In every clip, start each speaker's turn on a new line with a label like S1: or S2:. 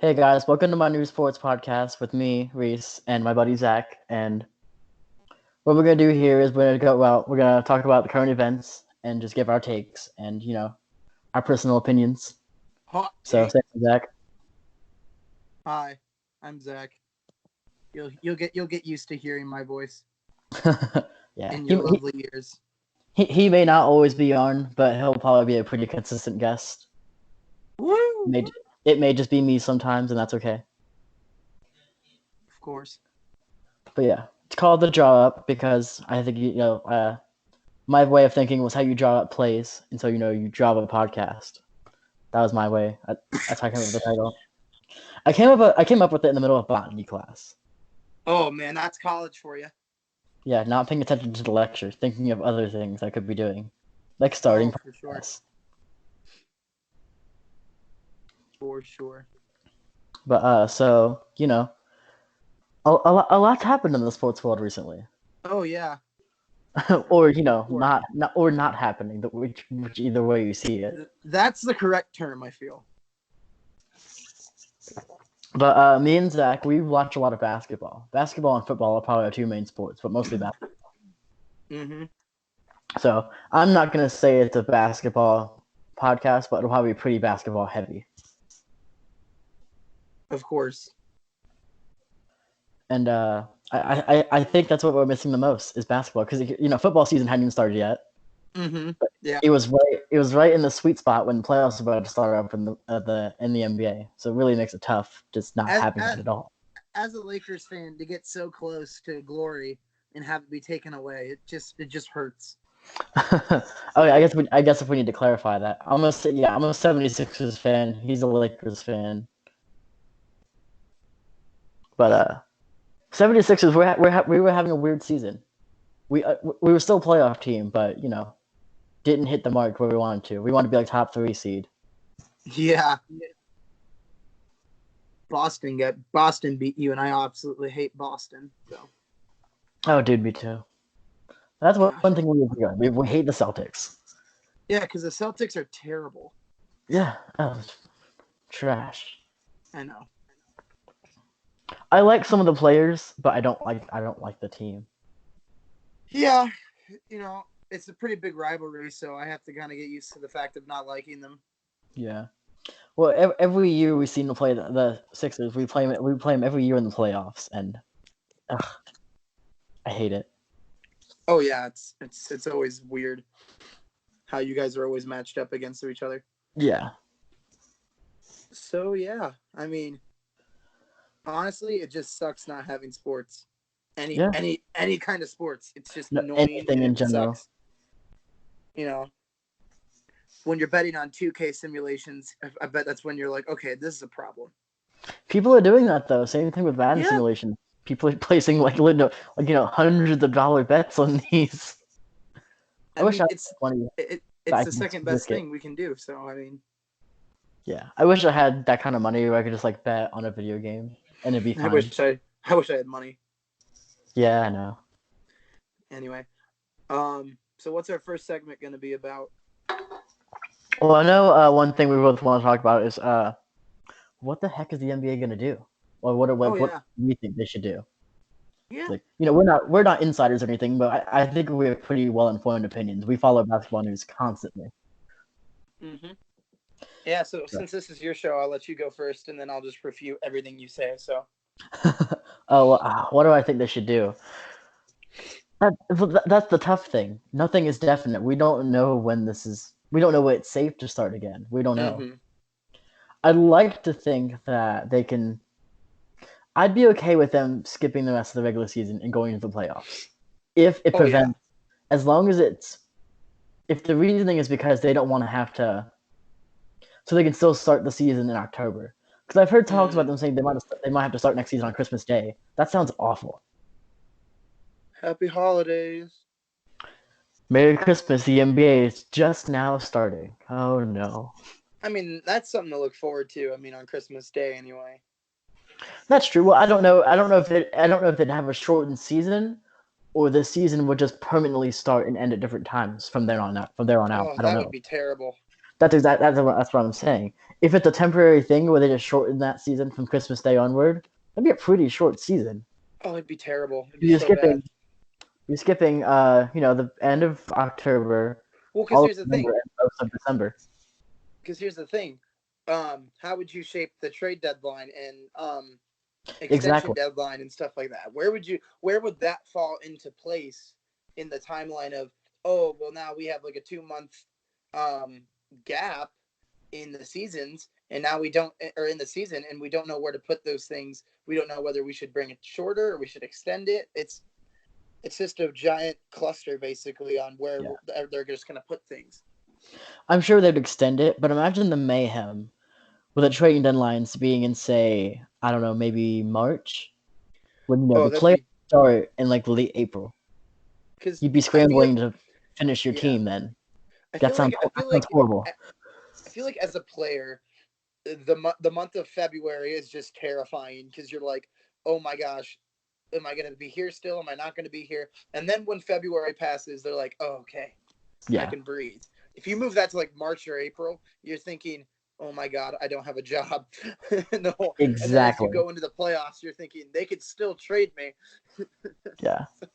S1: Hey guys, welcome to my new sports podcast with me, Reese, and my buddy Zach. And what we're gonna do here is we're gonna talk about the current events and just give our takes and our personal opinions.
S2: Hot
S1: So,
S2: take.
S1: say Zach.
S2: Hi, I'm Zach. You'll get used to hearing my voice
S1: Yeah,
S2: in
S1: he,
S2: your
S1: he
S2: lovely ears.
S1: he he may not always be on, but he'll probably be a pretty consistent guest.
S2: Woo!
S1: May it may just be me sometimes, and that's okay.
S2: Of course.
S1: But yeah, it's called the draw up because I think my way of thinking was how you draw up plays, and so you draw up a podcast. That was my way. That's how I came up with the title. I came up with it in the middle of botany class.
S2: Oh man, that's college for you.
S1: Yeah, not paying attention to the lecture, thinking of other things I could be doing, like starting
S2: Oh, for sure,
S1: podcasts.
S2: for sure.
S1: But so a lot's happened in the sports world recently,
S2: Oh yeah,
S1: or
S2: for sure.
S1: not happening. Which either way you see it.
S2: That's the correct term, I feel.
S1: But me and Zach, we watch a lot of basketball. Basketball and football are probably our two main sports, but mostly basketball.
S2: Mm-hmm.
S1: So I'm not gonna say it's a basketball podcast, but it'll probably be pretty basketball heavy.
S2: Of course.
S1: And I think that's what we're missing the most is basketball because football season hadn't even started yet.
S2: Mm-hmm. Yeah.
S1: It was right in the sweet spot when playoffs were about to start up in the NBA. So it really makes it tough just not
S2: As,
S1: having
S2: as
S1: it at all.
S2: as a Lakers fan, to get so close to glory and have it be taken away, it just hurts.
S1: Oh yeah, I guess if we need to clarify that, I'm a 76ers fan. He's a Lakers fan, but 76ers we were having a weird season. We were still a playoff team, but didn't hit the mark where we wanted to. We wanted to be like top 3 seed.
S2: Yeah. Boston beat you, and I absolutely hate Boston. So
S1: Oh, dude, me too. That's one
S2: gosh,
S1: thing we hate the Celtics.
S2: yeah, because the Celtics are terrible.
S1: Yeah, oh, trash.
S2: I know.
S1: I like some of the players, but I don't like the team.
S2: Yeah, it's a pretty big rivalry, so I have to kind of get used to the fact of not liking them.
S1: Yeah. Well, every year we seem to play the Sixers. We play them every year in the playoffs, and ugh, I hate it.
S2: Oh yeah, it's always weird how you guys are always matched up against each other.
S1: Yeah.
S2: So yeah, I mean, honestly, it just sucks not having sports. Any
S1: Yeah.
S2: any any kind of sports. It's just
S1: No,
S2: annoying
S1: anything
S2: and
S1: in
S2: it
S1: general.
S2: sucks. You know, when you're betting on 2K simulations, I bet that's when you're like, okay, this is a problem.
S1: People are doing that though. Same thing with Madden
S2: Yeah,
S1: simulation. People are placing hundreds of dollar bets on these. I
S2: I
S1: wish I
S2: mean,
S1: had
S2: it's
S1: money
S2: it,
S1: that
S2: it's
S1: I
S2: the
S1: could
S2: second best
S1: risk it.
S2: thing we can do. So I mean,
S1: Yeah, I wish I had that kind of money where I could just like bet on a video game and it'd be
S2: I
S1: fine.
S2: wish I I wish I had money.
S1: Yeah, I know.
S2: Anyway, so what's our first segment going to be about?
S1: Well, I know one thing we both want to talk about is what the heck is the NBA gonna do? Or
S2: Oh
S1: what
S2: yeah,
S1: do we think they should do?
S2: yeah.
S1: Like, we're not insiders or anything, but I think we have pretty well informed opinions. We follow basketball news constantly.
S2: hmm Yeah. So
S1: So.
S2: since this is your show, I'll let you go first, and then I'll just refute everything you say. So
S1: Oh, what do I think they should do? That's the tough thing. Nothing is definite. We don't know when this is. We don't know when it's safe to start again. We don't know.
S2: hmm
S1: I'd like to think that they can. I'd be okay with them skipping the rest of the regular season and going into the playoffs if it
S2: Oh yeah.
S1: prevents. As long as it's if the reasoning is because they don't want to have to, so they can still start the season in October. Because I've heard talks about
S2: Mm.
S1: them saying they might have to start next season on Christmas Day. That sounds awful.
S2: Happy holidays.
S1: Merry Christmas. The NBA is just now starting. Oh no.
S2: I mean, that's something to look forward to. I mean, on Christmas Day, anyway.
S1: That's true. Well, I don't know. I don't know if they'd have a shortened season, or the season would just permanently start and end at different times from there on out. From there on out,
S2: Oh,
S1: I don't
S2: that would
S1: know.
S2: be terrible.
S1: That's what I'm saying. If it's a temporary thing where they just shorten that season from Christmas Day onward, that'd be a pretty short season.
S2: Oh, it'd be terrible. It'd be
S1: You're
S2: so bad.
S1: skipping you're skipping the end of October,
S2: Well, because
S1: all of
S2: here's the
S1: November,
S2: thing.
S1: and most of December.
S2: Because here's the thing. How would you shape the trade deadline and extension
S1: Exactly.
S2: deadline and stuff like that? Where would that fall into place in the timeline of, oh well, now we have like a 2 month um gap in the seasons, and now we don't, or in the season, and we don't know where to put those things. We don't know whether we should bring it shorter or we should extend it. It's just a giant cluster basically on where
S1: Yeah.
S2: they're just going to put things.
S1: I'm sure they'd extend it, but imagine the mayhem with the trading deadlines being in, say, I don't know, maybe March, when
S2: Oh,
S1: the
S2: that'd
S1: playoffs
S2: be
S1: start in like late April.
S2: because
S1: You'd be
S2: I feel
S1: scrambling to finish your
S2: yeah,
S1: team then.
S2: I
S1: That
S2: feel
S1: sounds
S2: like I
S1: that
S2: feel
S1: sounds
S2: like
S1: horrible.
S2: I feel like as a player, the month of February is just terrifying because you're like, oh my gosh, am I going to be here still? Am I not going to be here? And then when February passes, they're like, oh, okay, I
S1: Yeah,
S2: can breathe. If you move that to like March or April, you're thinking, oh my God, I don't have a job. And then as you
S1: exactly.
S2: go into the playoffs, you're thinking they could still trade me.
S1: Yeah.
S2: So,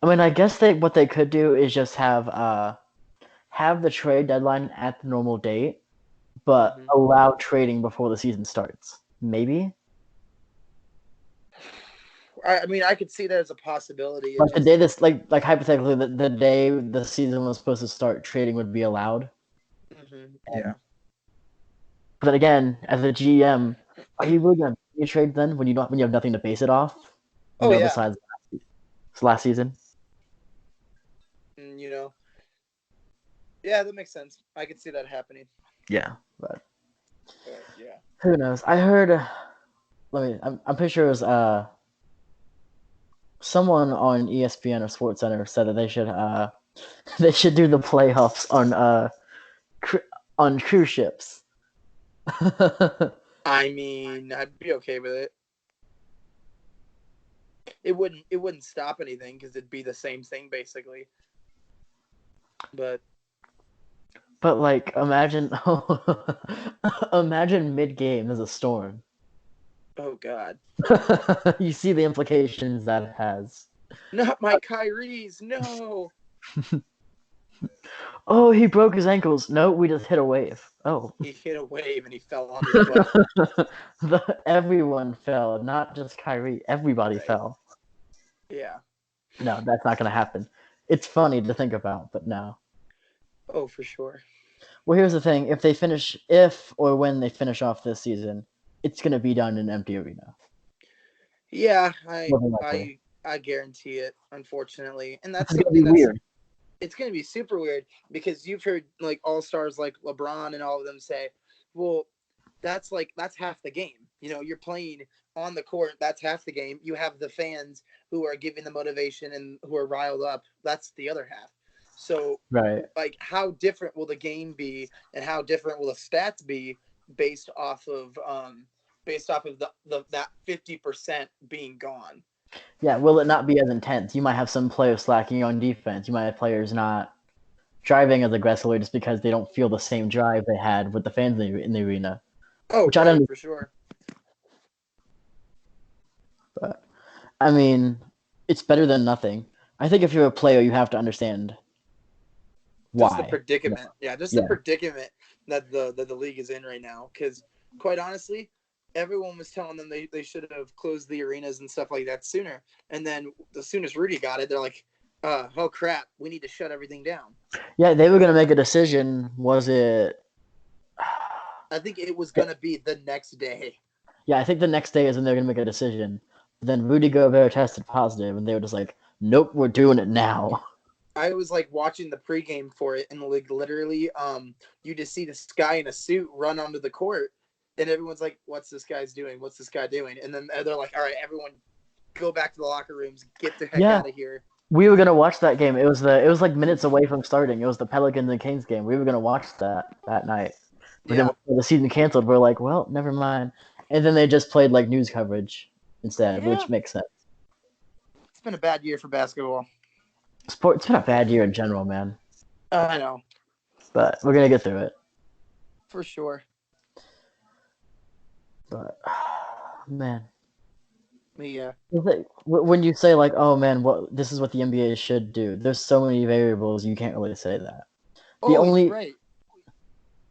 S1: I mean, I guess what they could do is just have the trade deadline at the normal date, but
S2: mm-hmm.
S1: allow trading before the season starts. Maybe
S2: I mean, I could see that as a possibility. It
S1: like the
S2: just,
S1: day this like hypothetically the day the season was supposed to start, trading would be allowed.
S2: yeah.
S1: And but then again, as a GM, are you really gonna do trade then when you have nothing to base it off?
S2: Oh yeah,
S1: Besides last season.
S2: and yeah, that makes sense. I could see that happening.
S1: Yeah, but
S2: But yeah,
S1: who knows? I heard. I'm pretty sure it was someone on ESPN or SportsCenter said that they should they should do the playoffs on on cruise ships.
S2: I mean, I'd be okay with it. It wouldn't stop anything because it'd be the same thing basically. But
S1: But like, imagine, imagine mid game there's a storm.
S2: oh God,
S1: You see the implications that it has.
S2: not my Kyrie's. No,
S1: Oh, he broke his ankles. No, we just hit a wave. Oh,
S2: he hit a wave and he fell on his butt.
S1: everyone fell, not just Kyrie. Everybody
S2: Right?
S1: fell.
S2: Yeah.
S1: No, that's not going to happen. It's funny to think about, but no.
S2: Oh, for sure.
S1: Well, here's the thing: if or when they finish off this season, it's going to be done in an empty arena.
S2: Yeah, I
S1: More than likely.
S2: I I guarantee it. Unfortunately, and
S1: This
S2: that's
S1: is going to be
S2: something that's
S1: weird.
S2: it's going to be super weird because you've heard like all stars like LeBron and all of them say, well, that's half the game. You're playing on the court. That's half the game. You have the fans who are giving the motivation and who are riled up. That's the other half. So,
S1: Right.
S2: like, how different will the game be, and how different will the stats be based off of the that 50% being gone?
S1: Yeah, will it not be as intense? You might have some players slacking on defense. You might have players not driving as aggressively just because they don't feel the same drive they had with the fans in the arena.
S2: Oh,
S1: Which I
S2: right,
S1: don't.
S2: for sure.
S1: But I mean, it's better than nothing. I think if you're a player, you have to understand
S2: Just the
S1: why.
S2: predicament. Yeah, just the
S1: Yeah.
S2: predicament that the league is in right now. Because quite honestly, everyone was telling them they should have closed the arenas and stuff like that sooner. And then as soon as Rudy got it, they're like, oh crap, we need to shut everything down.
S1: Yeah, they were gonna make a decision. Was it?
S2: I think it was gonna be the next day.
S1: Yeah, I think the next day is when they're gonna make a decision. Then Rudy Gobert tested positive, and they were just like, "Nope, we're doing it now."
S2: I was like watching the pregame for it, and like literally, you just see this guy in a suit run onto the court, and everyone's like, "What's this guy's doing? What's this guy doing?" And then they're like, "All right, everyone, go back to the locker rooms, get the heck
S1: Yeah,
S2: out of here."
S1: we were gonna watch that game. It was like minutes away from starting. It was the Pelicans and Kings game. We were gonna watch that night. But then
S2: Yeah,
S1: when the season canceled, we're like, well, never mind. And then they just played like news coverage instead,
S2: yeah.
S1: which makes sense.
S2: It's been a bad year for basketball.
S1: It's been a bad year in general, man.
S2: I know,
S1: but we're gonna get through it.
S2: for sure.
S1: But man,
S2: Yeah.
S1: when you say like, "Oh man, what this is what the NBA should do," there's so many variables you can't really say that. The
S2: Oh,
S1: only
S2: right.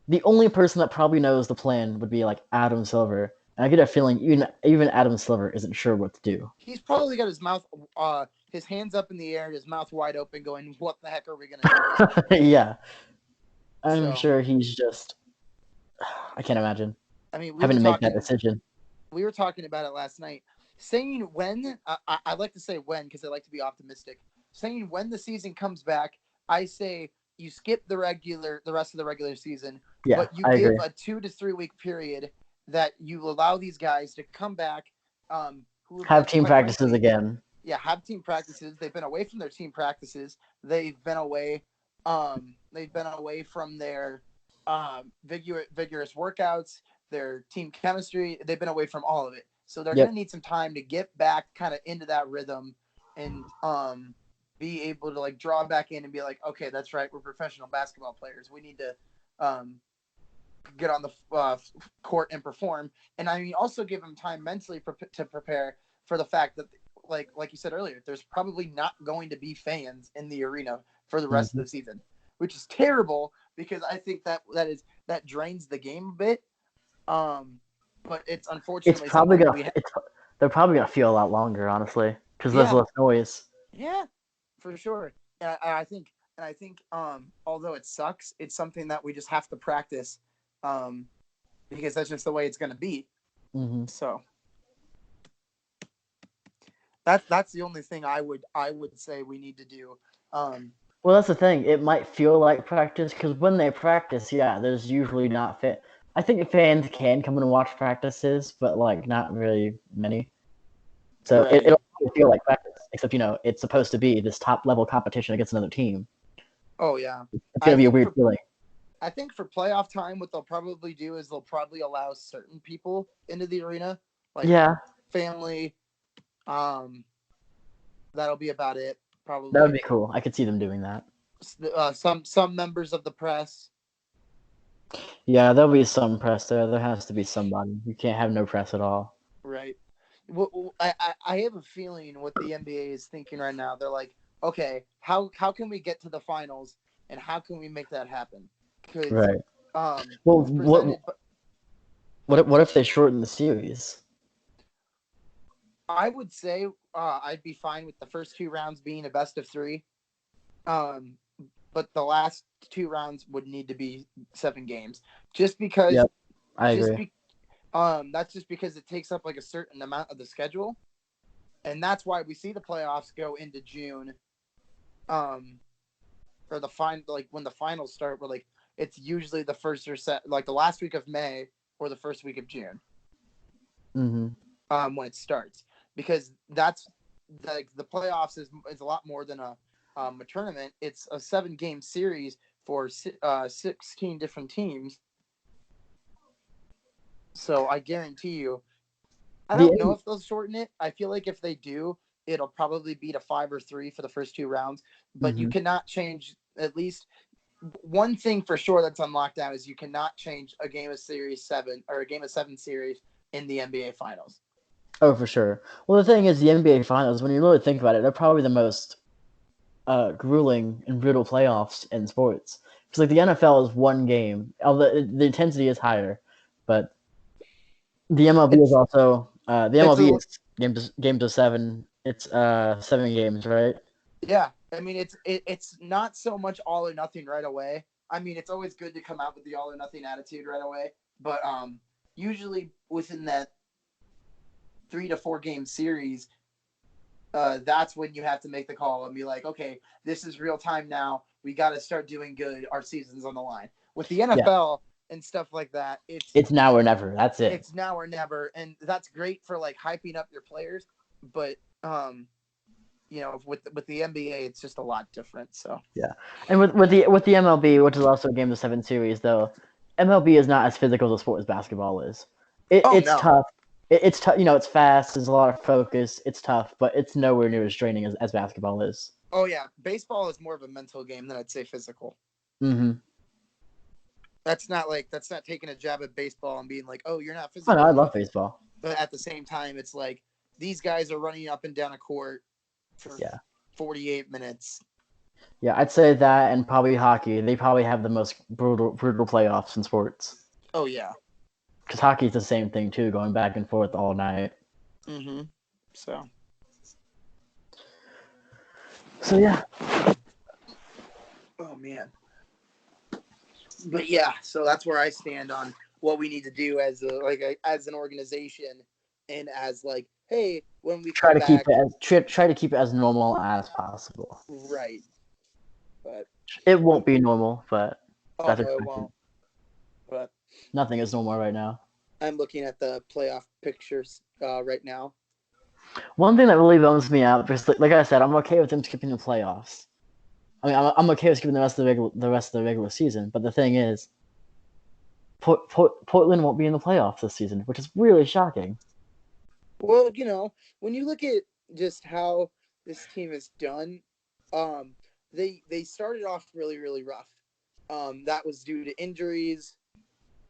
S1: the only person that probably knows the plan would be like Adam Silver, and I get a feeling even Adam Silver isn't sure what to do.
S2: He's probably got his hands up in the air, his mouth wide open, going, "What the heck are we gonna do?"
S1: Yeah, I'm
S2: So,
S1: sure he's just. I can't imagine
S2: I mean,
S1: having to make that decision.
S2: we were talking about it last night, saying when. I like to say when because I like to be optimistic. Saying when the season comes back, I say you skip the rest of the regular season,
S1: Yeah,
S2: but you
S1: I
S2: give
S1: agree.
S2: a 2 to 3 week period that you allow these guys to come back, who have
S1: Have
S2: been,
S1: team
S2: quite
S1: practices
S2: frankly,
S1: again.
S2: yeah, have team practices. They've been away from their team practices. They've been away from their vigorous workouts, their team chemistry. They've been away from all of it. So they're
S1: Yep.
S2: gonna need some time to get back kind of into that rhythm and be able to like draw back in and be like, okay, that's right, we're professional basketball players. We need to um get on the court and perform. And I mean, also give them time mentally to prepare for the fact that, like you said earlier, there's probably not going to be fans in the arena for the rest of
S1: Mm-hmm.
S2: the season, which is terrible because I think that drains the game a bit. Um, but it's
S1: It's
S2: unfortunately
S1: probably
S2: something that
S1: gonna.
S2: we
S1: It's they're probably gonna feel a lot longer, honestly, because there's
S2: yeah,
S1: less noise.
S2: yeah, for sure. And I think although it sucks, it's something that we just have to practice, um, because that's just the way it's going to be.
S1: Mm-hmm.
S2: So that's the only thing I would say we need to do. Um,
S1: Well, that's the thing. It might feel like practice because when they practice, yeah, there's usually not fit. I think fans can come and watch practices, but like not really many. So
S2: right.
S1: it'll feel like practice, except it's supposed to be this top level competition against another team.
S2: Oh yeah.
S1: It's
S2: I
S1: gonna be a
S2: think
S1: weird
S2: for
S1: feeling.
S2: I think for playoff time, what they'll probably do is they'll probably allow certain people into the arena, like
S1: Yeah,
S2: family. Um, that'll be about it,
S1: that would
S2: probably.
S1: be cool. I could see them doing that.
S2: Some members of the press.
S1: Yeah, there'll be some press there. There has to be somebody. You can't have no press at all.
S2: Right. I have a feeling what the NBA is thinking right now. They're like, okay, how can we get to the finals, and how can we make that happen? Because
S1: Right. Well,
S2: it's presented.
S1: what if they shorten the series?
S2: I would say I'd be fine with the first 2 rounds being a best of three. Um, but the last 2 rounds would need to be 7 games, just because.
S1: Yep, I
S2: Just
S1: agree.
S2: be. That's just because it takes up like a certain amount of the schedule, and that's why we see the playoffs go into June. Um, or like when the finals start, where like it's usually the first or set like the last week of May or the first week of June.
S1: Mm-hmm.
S2: When it starts, because that's like the playoffs is a lot more than a tournament. It's a 7 game series for 16 different teams. So I guarantee you, I don't know
S1: The
S2: if they'll shorten it. I feel like if they do, it'll probably be to 5 or 3 for the first 2 rounds. But you
S1: mm-hmm.
S2: cannot change at least one thing for sure that's on lockdown is you cannot change a game of series 7 or a game of 7 series in the NBA finals.
S1: Oh, for sure. Well, the thing is, the NBA Finals, when you really think about it, they're probably the most grueling and brutal playoffs in sports. Because like the NFL is one game, although the intensity is higher, but the MLB is
S2: It's
S1: also the
S2: it's
S1: MLB
S2: a
S1: is games of seven. It's 7 games, right?
S2: Yeah, I mean it's not so much all or nothing right away. I mean it's always good to come out with the all or nothing attitude right away, but usually within that 3 to 4 game series, that's when you have to make the call and be like, okay, this is real time now. We got to start doing good. Our season's on the line. With the
S1: Yeah,
S2: NFL and stuff like that,
S1: it's now or never. That's it.
S2: it's now or never, and that's great for like hyping up your players, but with the NBA, it's just a lot different. So.
S1: Yeah, and with the MLB, which is also a game of seven series, though, MLB is not as physical a sport as basketball is.
S2: Oh
S1: It's
S2: no.
S1: tough. It's tough. It's fast. There's a lot of focus. It's tough, but it's nowhere near as draining as basketball is.
S2: Oh yeah, baseball is more of a mental game than I'd say physical.
S1: Mm-hmm.
S2: That's not taking a jab at baseball and being like, oh, you're not
S1: Oh, no,
S2: physical
S1: I
S2: enough.
S1: love baseball.
S2: But at the same time, it's like these guys are running up and down a court for
S1: Yeah.
S2: 48 minutes.
S1: Yeah, I'd say that and probably hockey. They probably have the most brutal playoffs in sports.
S2: Oh yeah.
S1: Because hockey's the same thing too, going back and forth all night.
S2: Mm-hmm. So
S1: yeah.
S2: oh man. But yeah, so that's where I stand on what we need to do as as an organization, and as like, hey, when we
S1: Try
S2: come
S1: to keep
S2: back,
S1: it as try to keep it as normal as possible.
S2: right? But
S1: It won't be normal, but
S2: oh
S1: that's
S2: no, it
S1: expected.
S2: won't. But
S1: Nothing is normal right now.
S2: I'm looking at the playoff pictures right now.
S1: One thing that really bums me out, because like I said, I'm okay with them skipping the playoffs. I mean, I'm okay with skipping the rest of the regular season. But the thing is, Portland won't be in the playoffs this season, which is really shocking.
S2: Well, when you look at just how this team is done, um, they started off really really rough. That was due to injuries.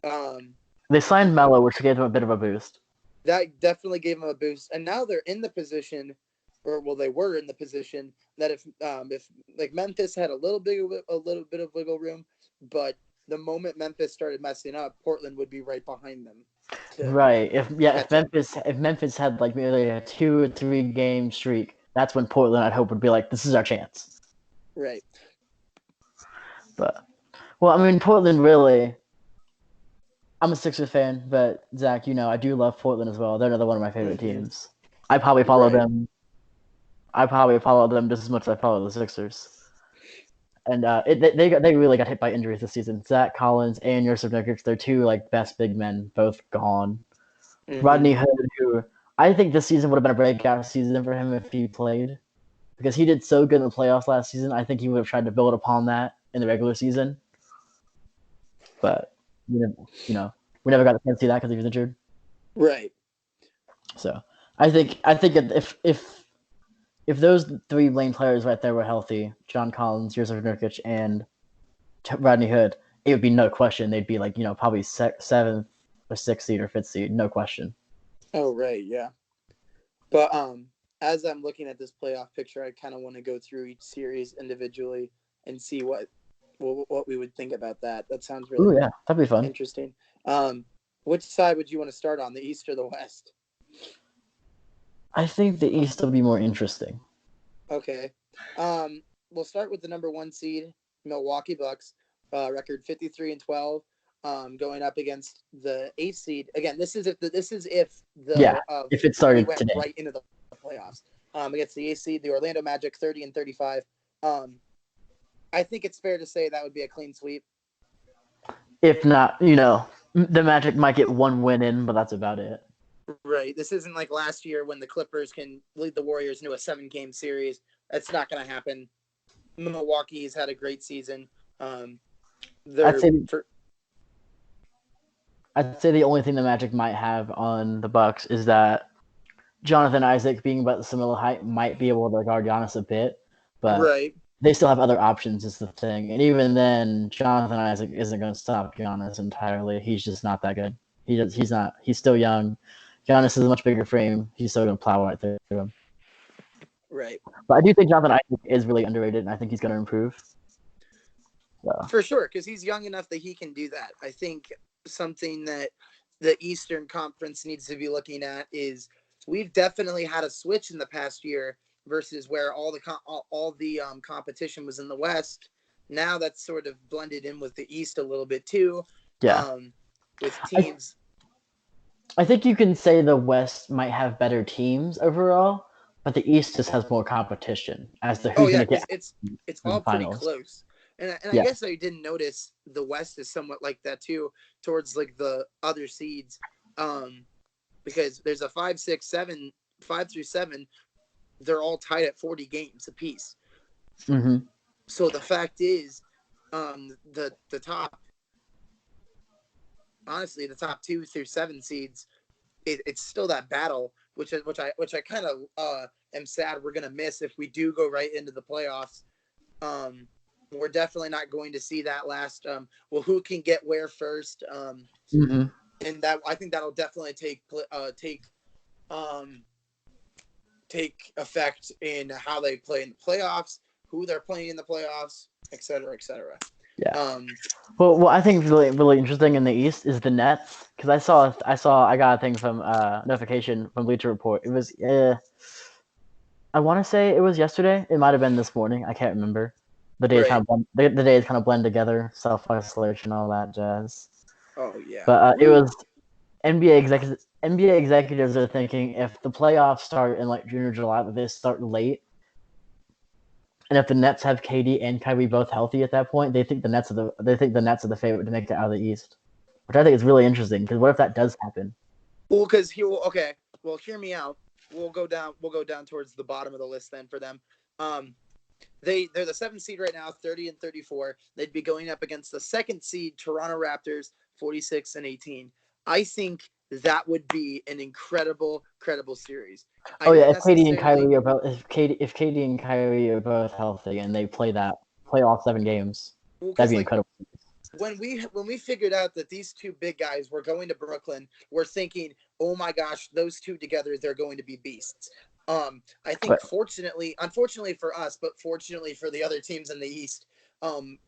S2: Um,
S1: They signed Melo, which gave them a bit of a boost.
S2: that definitely gave them a boost, and now they're in the position, or well, they were in the position that if like Memphis had a little bit of wiggle room, but the moment Memphis started messing up, Portland would be right behind them to
S1: Right. If
S2: catch up.
S1: Memphis had like maybe a 2 or 3 game streak, that's when Portland I'd hope would be like, this is our chance.
S2: Right.
S1: But well, I mean Portland really. I'm a Sixers fan, but Zach, I do love Portland as well. They're another one of my favorite
S2: Mm-hmm.
S1: teams. I probably follow
S2: Right.
S1: them. I probably follow them just as much as I follow the Sixers. And they really got hit by injuries this season. Zach Collins and Yusuf Nurkic, they're two like best big men, both gone.
S2: Mm-hmm.
S1: Rodney Hood, who I think this season would have been a breakout season for him if he played, because he did so good in the playoffs last season. I think he would have tried to build upon that in the regular season, but we never got a chance to see that because he was injured.
S2: Right.
S1: So I think if those three main players right there were healthy, John Collins, Yusuf Nurkic, and Rodney Hood, it would be no question. They'd be like probably seventh or sixth seed or fifth seed, no question.
S2: Oh, right. Yeah. But as I'm looking at this playoff picture, I kind of want to go through each series individually and see what we would think about that. That sounds
S1: Ooh
S2: really
S1: yeah, that'd be fun.
S2: interesting. Which side would you want to start on, the East or the West?
S1: I think the East will be more interesting.
S2: Okay. We'll start with the number 1 seed, Milwaukee Bucks, record 53-12, going up against the 8th seed. Again, this is if
S1: Yeah, if it
S2: we
S1: started
S2: went
S1: today.
S2: right into the playoffs. Against the 8th seed, the Orlando Magic, 30-35. I think it's fair to say that would be a clean sweep.
S1: If not, the Magic might get one win in, but that's about it.
S2: Right. This isn't like last year when the Clippers can lead the Warriors into a 7-game series. That's not going to happen. Milwaukee's had a great season.
S1: I'd say the only thing the Magic might have on the Bucks is that Jonathan Isaac, being about the similar height, might be able to guard Giannis a bit, but
S2: right.
S1: they still have other options. Is the thing, and even then, Jonathan Isaac isn't going to stop Giannis entirely. He's just not that good. He's not. He's still young. Giannis is a much bigger frame. He's still going to plow right through him.
S2: Right.
S1: But I do think Jonathan Isaac is really underrated, and I think he's going to improve. So.
S2: For sure, because he's young enough that he can do that. I think something that the Eastern Conference needs to be looking at is we've definitely had a switch in the past year versus where all the competition was in the West. Now that's sort of blended in with the East a little bit too.
S1: Yeah.
S2: With teams.
S1: I think you can say the West might have better teams overall, but the East just has more competition as to who's going to get
S2: it's
S1: in the
S2: all pretty
S1: finals.
S2: close. And I guess I didn't notice the West is somewhat like that too, towards like the other seeds, because there's a 5, 6, 7, 5 through 7. They're all tied at 40 games apiece.
S1: Mm-hmm.
S2: So the fact is, the top, honestly, the top 2 through 7 seeds, it's still that battle, which I kind of am sad we're gonna miss if we do go right into the playoffs. We're definitely not going to see that last. Well, who can get where first?
S1: Mm-hmm.
S2: And that I think that'll definitely um, take effect in how they play in the playoffs, who they're playing in the playoffs, et cetera, et cetera.
S1: Yeah. Well, what I think is really interesting in the East is the Nets, because I got a thing from notification from Bleacher Report. It was I want to say it was yesterday. It might have been this morning. I can't remember. The days
S2: Right.
S1: the days kind of blend together, self isolation, all that jazz.
S2: Oh yeah.
S1: But it
S2: Woo.
S1: was NBA executives are thinking if the playoffs start in like June or July, but they start late, and if the Nets have KD and Kyrie both healthy at that point, they think the Nets are the favorite to make it out of the East, which I think is really interesting. Because what if that does happen?
S2: Well, because he will. Okay. Well, hear me out. We'll go down. We'll go down towards the bottom of the list then for them. Um, they're the 7th seed right now, 30-34. They'd be going up against the 2nd seed Toronto Raptors, 46-18. I think that would be an incredible series. I
S1: Oh yeah,
S2: don't
S1: if KD and
S2: necessarily.
S1: Kyrie are both if KD and Kyrie are both healthy and they play all 7 games,
S2: Well,
S1: that'd
S2: because
S1: be
S2: like
S1: incredible.
S2: when we figured out that these two big guys were going to Brooklyn, we're thinking, oh my gosh, those two together, they're going to be beasts. I think
S1: But
S2: unfortunately for us, but fortunately for the other teams in the East,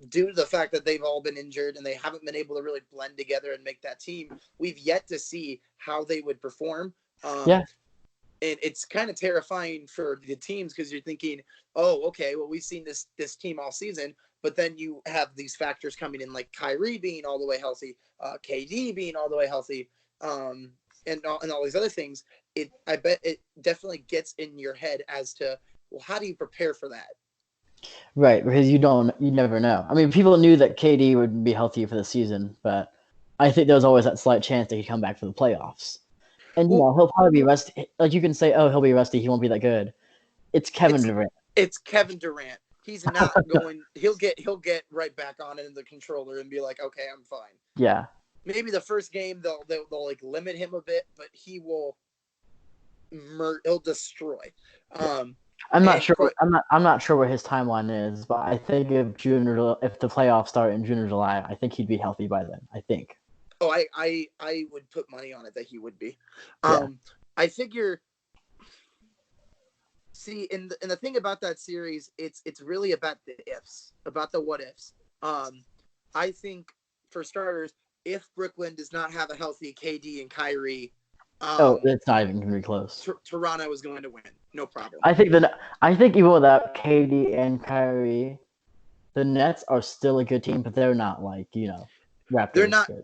S2: due to the fact that they've all been injured and they haven't been able to really blend together and make that team, we've yet to see how they would perform. Um,
S1: yeah,
S2: and it's kind of terrifying for the teams because you're thinking, oh, okay, well, we've seen this team all season, but then you have these factors coming in like Kyrie being all the way healthy, KD being all the way healthy, um, and all these other things. I bet it definitely gets in your head as to, well, how do you prepare for that?
S1: right. Because you never know. I mean, people knew that KD would be healthy for the season, but I think there was always that slight chance that he'd come back for the playoffs. And
S2: Well,
S1: he'll probably be rusty. Like you can say, oh, he'll be rusty. He won't be that good. It's Kevin
S2: it's
S1: Durant.
S2: it's Kevin Durant. He's not going. He'll get right back on it in the controller and be like, okay, I'm fine.
S1: Yeah.
S2: Maybe the first game they'll like limit him a bit, but he'll destroy.
S1: Yeah.
S2: Um,
S1: I'm not
S2: and
S1: sure.
S2: quite
S1: I'm not sure what his timeline is, but I think if the playoffs start in June or July, I think he'd be healthy by then. I think.
S2: oh, I would put money on it that he would be.
S1: Yeah.
S2: Um, I figure. See, and the thing about that series, it's really about the ifs, about the what ifs. Um, I think for starters, if Brooklyn does not have a healthy KD and Kyrie,
S1: Oh,
S2: um,
S1: it's not even gonna be close.
S2: Toronto is going to win, no problem.
S1: I think even without KD and Kyrie, the Nets are still a good team, but they're not like
S2: They're
S1: Raptors
S2: not.
S1: good.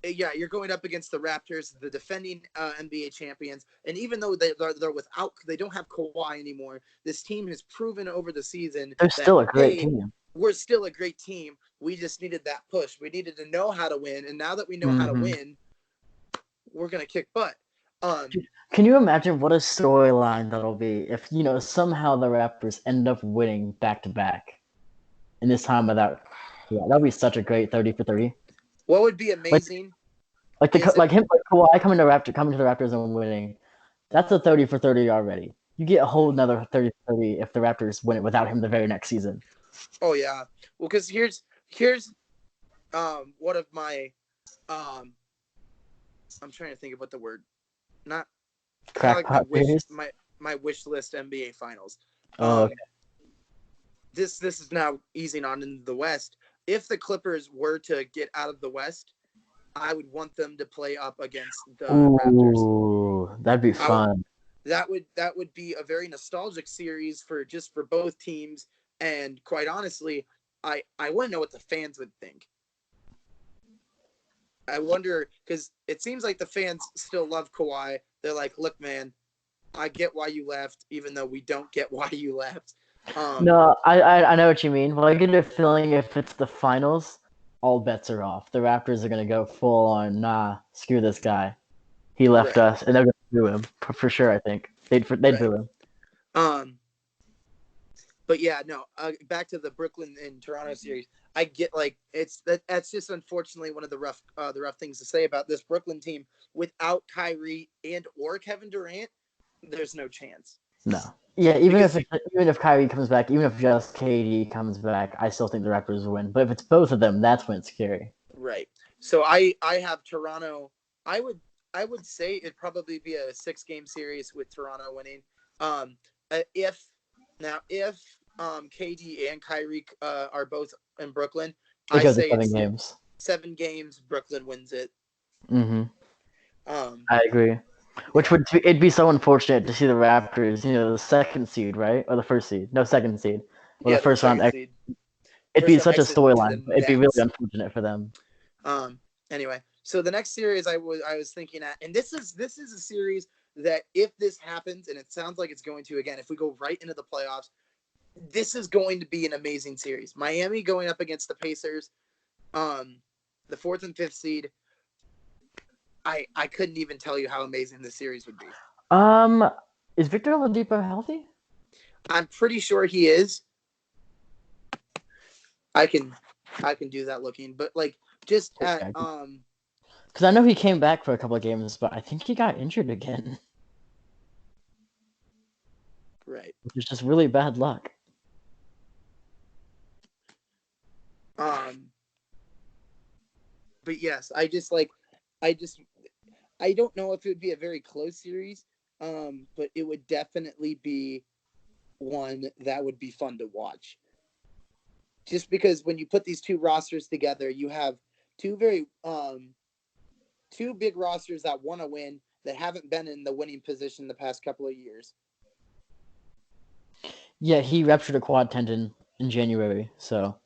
S2: Yeah, you're going up against the Raptors, the defending NBA champions, and even though they're without, they don't have Kawhi anymore. This team has proven over the season
S1: They're
S2: that
S1: still a great
S2: hey,
S1: team.
S2: we're still a great team. We just needed that push. We needed to know how to win, and now that we know how to
S1: Hmm.
S2: win, we're gonna kick butt. Um,
S1: Can you imagine what a storyline that'll be if somehow the Raptors end up winning back to back, and this time without? Yeah, that'd be such a great 30 for 30.
S2: what would be
S1: Like
S2: amazing
S1: like
S2: is if
S1: him like Kawhi coming to the Raptors and winning. That's a 30 for 30 already. You get a whole another 30 for 30 if the Raptors win it without him the very next season.
S2: oh yeah, well because here's one of my um I'm trying to think of what the word not kind of like
S1: Crackpot theories.
S2: my wish list NBA finals.
S1: Oh, okay.
S2: Um, this is now easing on into the West. If the Clippers were to get out of the West, I would want them to play up against the Raptors.
S1: Ooh, that'd be
S2: I would
S1: fun.
S2: that would be a very nostalgic series for both teams. And quite honestly, I want to know what the fans would think. I wonder because it seems like the fans still love Kawhi. They're like, look, man, I get why you left, even though we don't get why you left. Um,
S1: No, I know what you mean. Well, I get a feeling if it's the finals, all bets are off. The Raptors are gonna go full on. Nah, screw this guy. He left
S2: right,
S1: us, and they're gonna boo him for sure. I think they'd
S2: right.
S1: boo him.
S2: Um, but yeah, no. Back to the Brooklyn and Toronto series. I get like that's just unfortunately one of the rough things to say about this Brooklyn team. Without Kyrie and or Kevin Durant, there's no chance.
S1: No. Yeah,
S2: because
S1: even if Kyrie comes back, even if just KD comes back, I still think the Raptors will win. But if it's both of them, that's when it's scary.
S2: right. So I have Toronto. I would I would say it'd probably be a 6 game series with Toronto winning. Um, if if KD and Kyrie are both in Brooklyn,
S1: It
S2: I
S1: goes to
S2: say
S1: seven
S2: it's
S1: games.
S2: 7 games. Brooklyn wins it.
S1: Mm-hmm.
S2: Um,
S1: I agree. Which
S2: yeah,
S1: it'd be so unfortunate to see the Raptors, the second seed, right, or the first seed? No, second seed, or the
S2: yeah, they're the
S1: first round.
S2: second seed.
S1: It'd be
S2: First round
S1: such a
S2: exit to the
S1: storyline. It'd be really
S2: Nets.
S1: unfortunate for them.
S2: Um, anyway, so the next series I was thinking at, and this is a series that if this happens, and it sounds like it's going to again, if we go right into the playoffs, this is going to be an amazing series. Miami going up against the Pacers, um, the 4th and 5th seed. I couldn't even tell you how amazing this series would be.
S1: Um, is Victor Oladipo healthy?
S2: I'm pretty sure he is. I can I can do that looking, but like just at
S1: Okay. Because I know he came back for a couple of games, but I think he got injured again,
S2: right.
S1: which is just really bad luck.
S2: Um, but yes, I just I don't know if it would be a very close series, but it would definitely be one that would be fun to watch. Just because when you put these two rosters together, you have two very two big rosters that want to win that haven't been in the winning position the past couple of years.
S1: Yeah, he ruptured a quad tendon in January, so.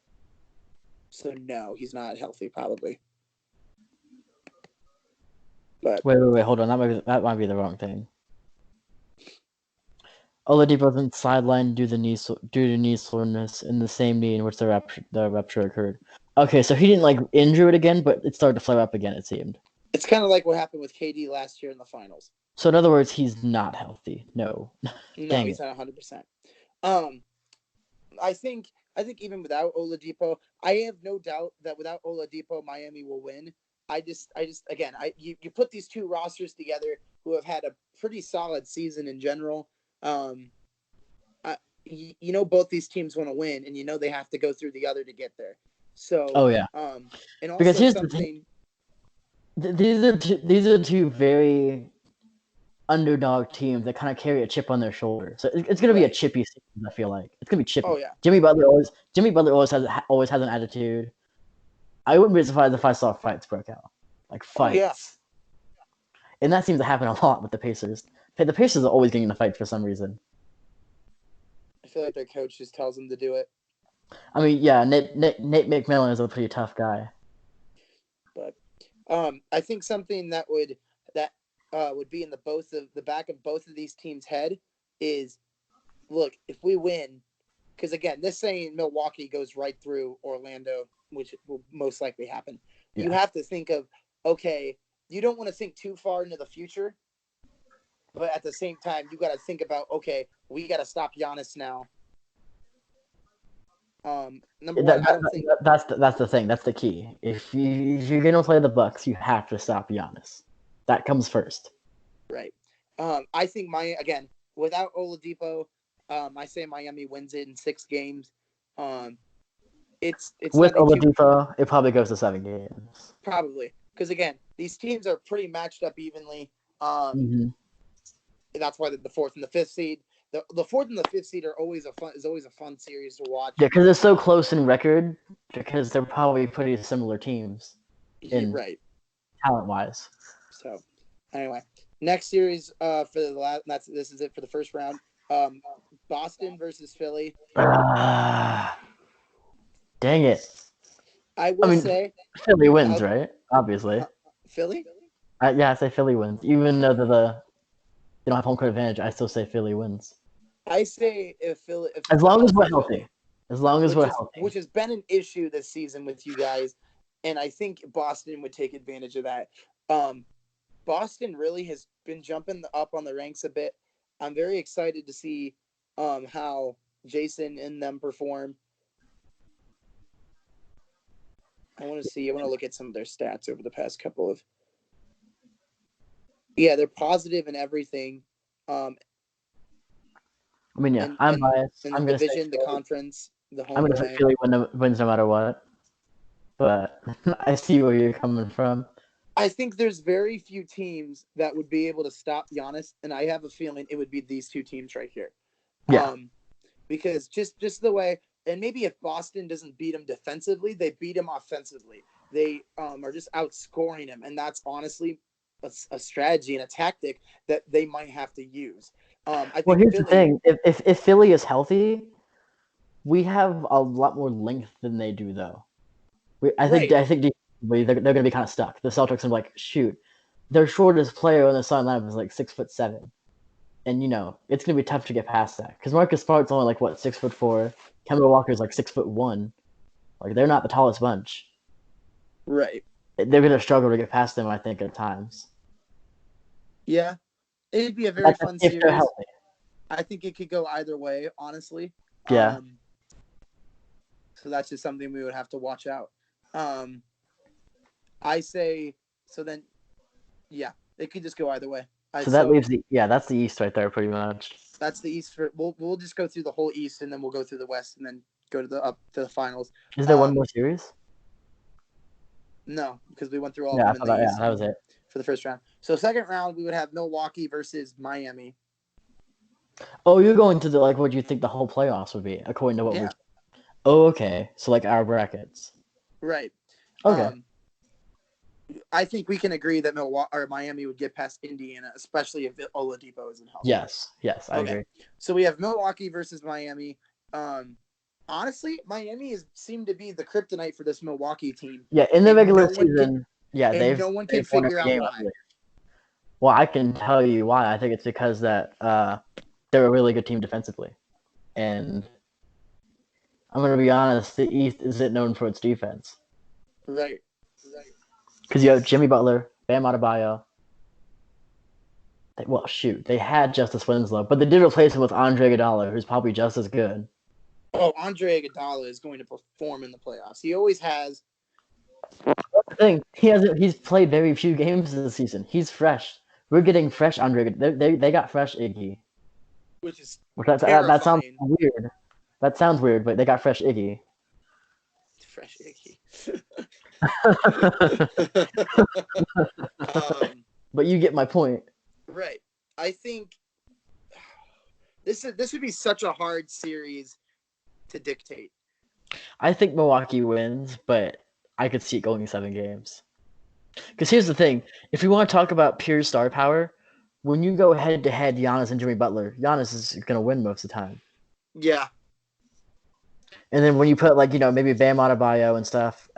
S2: So no, he's not healthy probably. But
S1: Wait, hold on. That might be the wrong thing. Oladipo been sidelined due to knee soreness in the same knee in which the rupture occurred. Okay, so he didn't injure it again, but it started to flare up again. It seemed.
S2: it's kind of like what happened with KD last year in the finals.
S1: So in other words, he's not healthy. No,
S2: No,
S1: dang
S2: he's
S1: it.
S2: not 100%. Um, I think even without Oladipo, I have no doubt that without Oladipo, Miami will win. I just again, you put these two rosters together who have had a pretty solid season in general. Um, both these teams want to win, and they have to go through the other to get there. So,
S1: Oh yeah,
S2: and
S1: because
S2: also
S1: here's the thing.
S2: something.
S1: These are two very underdog teams that kind of carry a chip on their shoulder. So it's going to be a
S2: Right.
S1: chippy season. I feel like it's going to be
S2: Oh
S1: chippy.
S2: yeah.
S1: Jimmy Butler always has an attitude. I wouldn't be surprised if I saw fights broke out, like
S2: Oh yeah.
S1: fights, and that seems to happen a lot with the Pacers. The Pacers are always getting in a fight for some reason.
S2: I feel like their coach just tells them to do it.
S1: I mean, yeah, Nate McMillan is a pretty tough guy.
S2: But I think something that would be in the back of both of these teams' head is, look, if we win, because again, this saying Milwaukee goes right through Orlando, which will most likely happen. You
S1: Yeah,
S2: have to think of, okay, you don't want to think too far into the future, but at the same time, you got to think about, okay, we got to stop Giannis now. Number one, I don't think
S1: that's the thing. That's the key. If you're gonna play the Bucks, you have to stop Giannis. That comes first.
S2: right. I think again without Oladipo, I say Miami wins it in 6 games. Um, it's
S1: With
S2: nothing too
S1: Oladipo, it probably goes to 7 games.
S2: probably because again these teams are pretty matched up evenly. Um,
S1: Mm-hmm.
S2: that's why the 4th and the 5th seed. The 4th and the 5th seed are always a fun series to watch.
S1: Yeah, because they're so close in record, because they're probably pretty similar teams in
S2: Right.
S1: talent wise.
S2: So anyway, next series for the last this is it for the first round. Um, Boston versus Philly.
S1: Ah, dang it.
S2: I
S1: I
S2: will
S1: mean,
S2: say,
S1: Philly wins,
S2: uh,
S1: right? Obviously.
S2: Philly.
S1: Yeah, I say Philly wins. Even though they don't have home court advantage, I still say Philly wins.
S2: I say if
S1: As long as we're
S2: Boston
S1: healthy. As long as we're
S2: which
S1: healthy.
S2: has been an issue this season with you guys, and I think Boston would take advantage of that. Um, Boston really has been jumping up on the ranks a bit. I'm very excited to see how Jason and them perform. I want to see. I want to look at some of their stats over the past couple of. Yeah, they're positive in everything. Um,
S1: I mean, yeah,
S2: in
S1: I'm
S2: in,
S1: biased.
S2: in the
S1: I'm gonna say
S2: division, the
S1: Philly.
S2: conference, the
S1: I'm
S2: home
S1: gonna say
S2: away.
S1: Philly wins no matter what. But I see where you're coming from.
S2: I think there's very few teams that would be able to stop Giannis, and I have a feeling it would be these two teams right here.
S1: Yeah.
S2: Because just the way, and maybe if Boston doesn't beat him defensively, they beat him offensively. They are just outscoring him, and that's honestly a strategy and a tactic that they might have to use. I
S1: Well,
S2: think
S1: here's the
S2: Philly,
S1: thing. If Philly is healthy, we have a lot more length than they do, though. I think
S2: right,
S1: defensively, they're going to be kind of stuck. The Celtics are like, shoot, their shortest player on the starting lineup is like 6'7", and it's going to be tough to get past that because Marcus Smart's only like what 6'4". Kemba Walker's like 6'1". Like they're not the tallest bunch.
S2: right,
S1: They're going to struggle to get past them, I think, at times.
S2: yeah, it'd be a very
S1: That's
S2: fun
S1: if they're
S2: series.
S1: healthy.
S2: I think it could go either way, honestly.
S1: Yeah.
S2: So that's just something we would have to watch out. Um, I say so. Then, yeah, it could just go either way.
S1: So that leaves that's the East right there, pretty much.
S2: That's the East. We'll just go through the whole East, and then we'll go through the West, and then go to the finals.
S1: Is there one more series?
S2: No, because we went through all
S1: Yeah,
S2: of
S1: I
S2: them in
S1: thought
S2: the East
S1: that was it.
S2: for the first round. So second round, we would have Milwaukee versus Miami.
S1: Oh, you're going to what do you think the whole playoffs would be according to what we're.
S2: Yeah.
S1: Oh, okay. So our brackets.
S2: Right.
S1: Okay.
S2: I think we can agree that Milwaukee or Miami would get past Indiana, especially if Oladipo isn't healthy.
S1: Yes, I agree.
S2: So we have Milwaukee versus Miami. Honestly, Miami has seemed to be the kryptonite for this Milwaukee team.
S1: Yeah, in the regular season,
S2: no one can figure out why.
S1: Well, I can tell you why. I think it's because that they're a really good team defensively, and I'm going to be honest, the East isn't known for its defense.
S2: Right.
S1: Because you have Jimmy Butler, Bam Adebayo. Well, shoot, they had Justice Winslow, but they did replace him with Andre Iguodala, who's probably just as good.
S2: Oh, Andre Iguodala is going to perform in the playoffs. He always has.
S1: That's the thing. He's played very few games this season. He's fresh. We're getting fresh Andre. They got fresh Iggy.
S2: Which is
S1: that sounds weird. That sounds weird, but they got fresh Iggy.
S2: Fresh Iggy.
S1: But you get my point.
S2: Right. I think this would be such a hard series to dictate.
S1: I think Milwaukee wins, but I could see it going 7 games. Because here's the thing: if we want to talk about pure star power, when you go head to head, Giannis and Jimmy Butler, Giannis is going to win most of the time.
S2: Yeah.
S1: And then when you put maybe Bam Adebayo and stuff,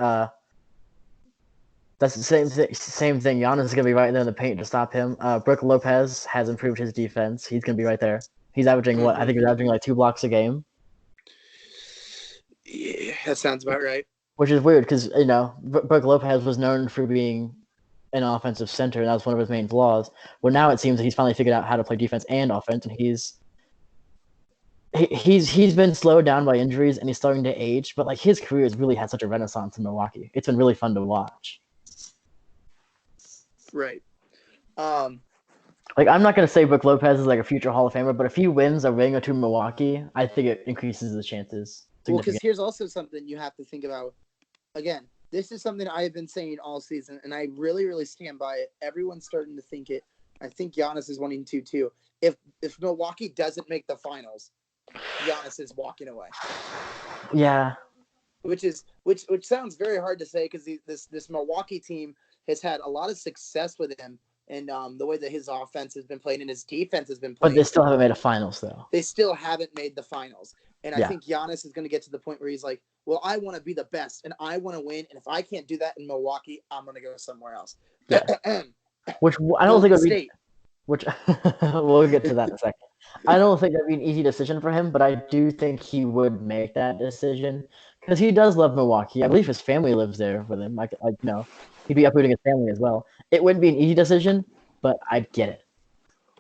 S1: that's the same thing. Giannis is going to be right there in the paint to stop him. Brook Lopez has improved his defense. He's going to be right there. He's averaging what? I think he's averaging 2 blocks a game.
S2: Yeah, that sounds about right.
S1: Which is weird because Brook Lopez was known for being an offensive center, and that was one of his main flaws. Well, now it seems that he's finally figured out how to play defense and offense, and he's been slowed down by injuries, and he's starting to age. But his career has really had such a renaissance in Milwaukee. It's been really fun to watch.
S2: Right.
S1: I'm not gonna say Brook Lopez is a future Hall of Famer, but if he wins a ring or two in Milwaukee, I think it increases the chances.
S2: Well, because here's also something you have to think about. Again, this is something I have been saying all season, and I really, really stand by it. Everyone's starting to think it. I think Giannis is wanting to too. If Milwaukee doesn't make the finals, Giannis is walking away.
S1: Yeah.
S2: Which sounds very hard to say because this Milwaukee team has had a lot of success with him, and the way that his offense has been played and his defense has been played.
S1: But they still haven't made a finals, though.
S2: They still haven't made the finals. And I think Giannis is going to get to the point where he's like, well, I want to be the best, and I want to win. And if I can't do that in Milwaukee, I'm going to go somewhere else.
S1: Yeah. Which I don't think it would be. Which we'll get to that in a second. I don't think that'd be an easy decision for him, but I do think he would make that decision because he does love Milwaukee. I believe his family lives there with him. He'd be uprooting his family as well. It wouldn't be an easy decision, but I'd get it.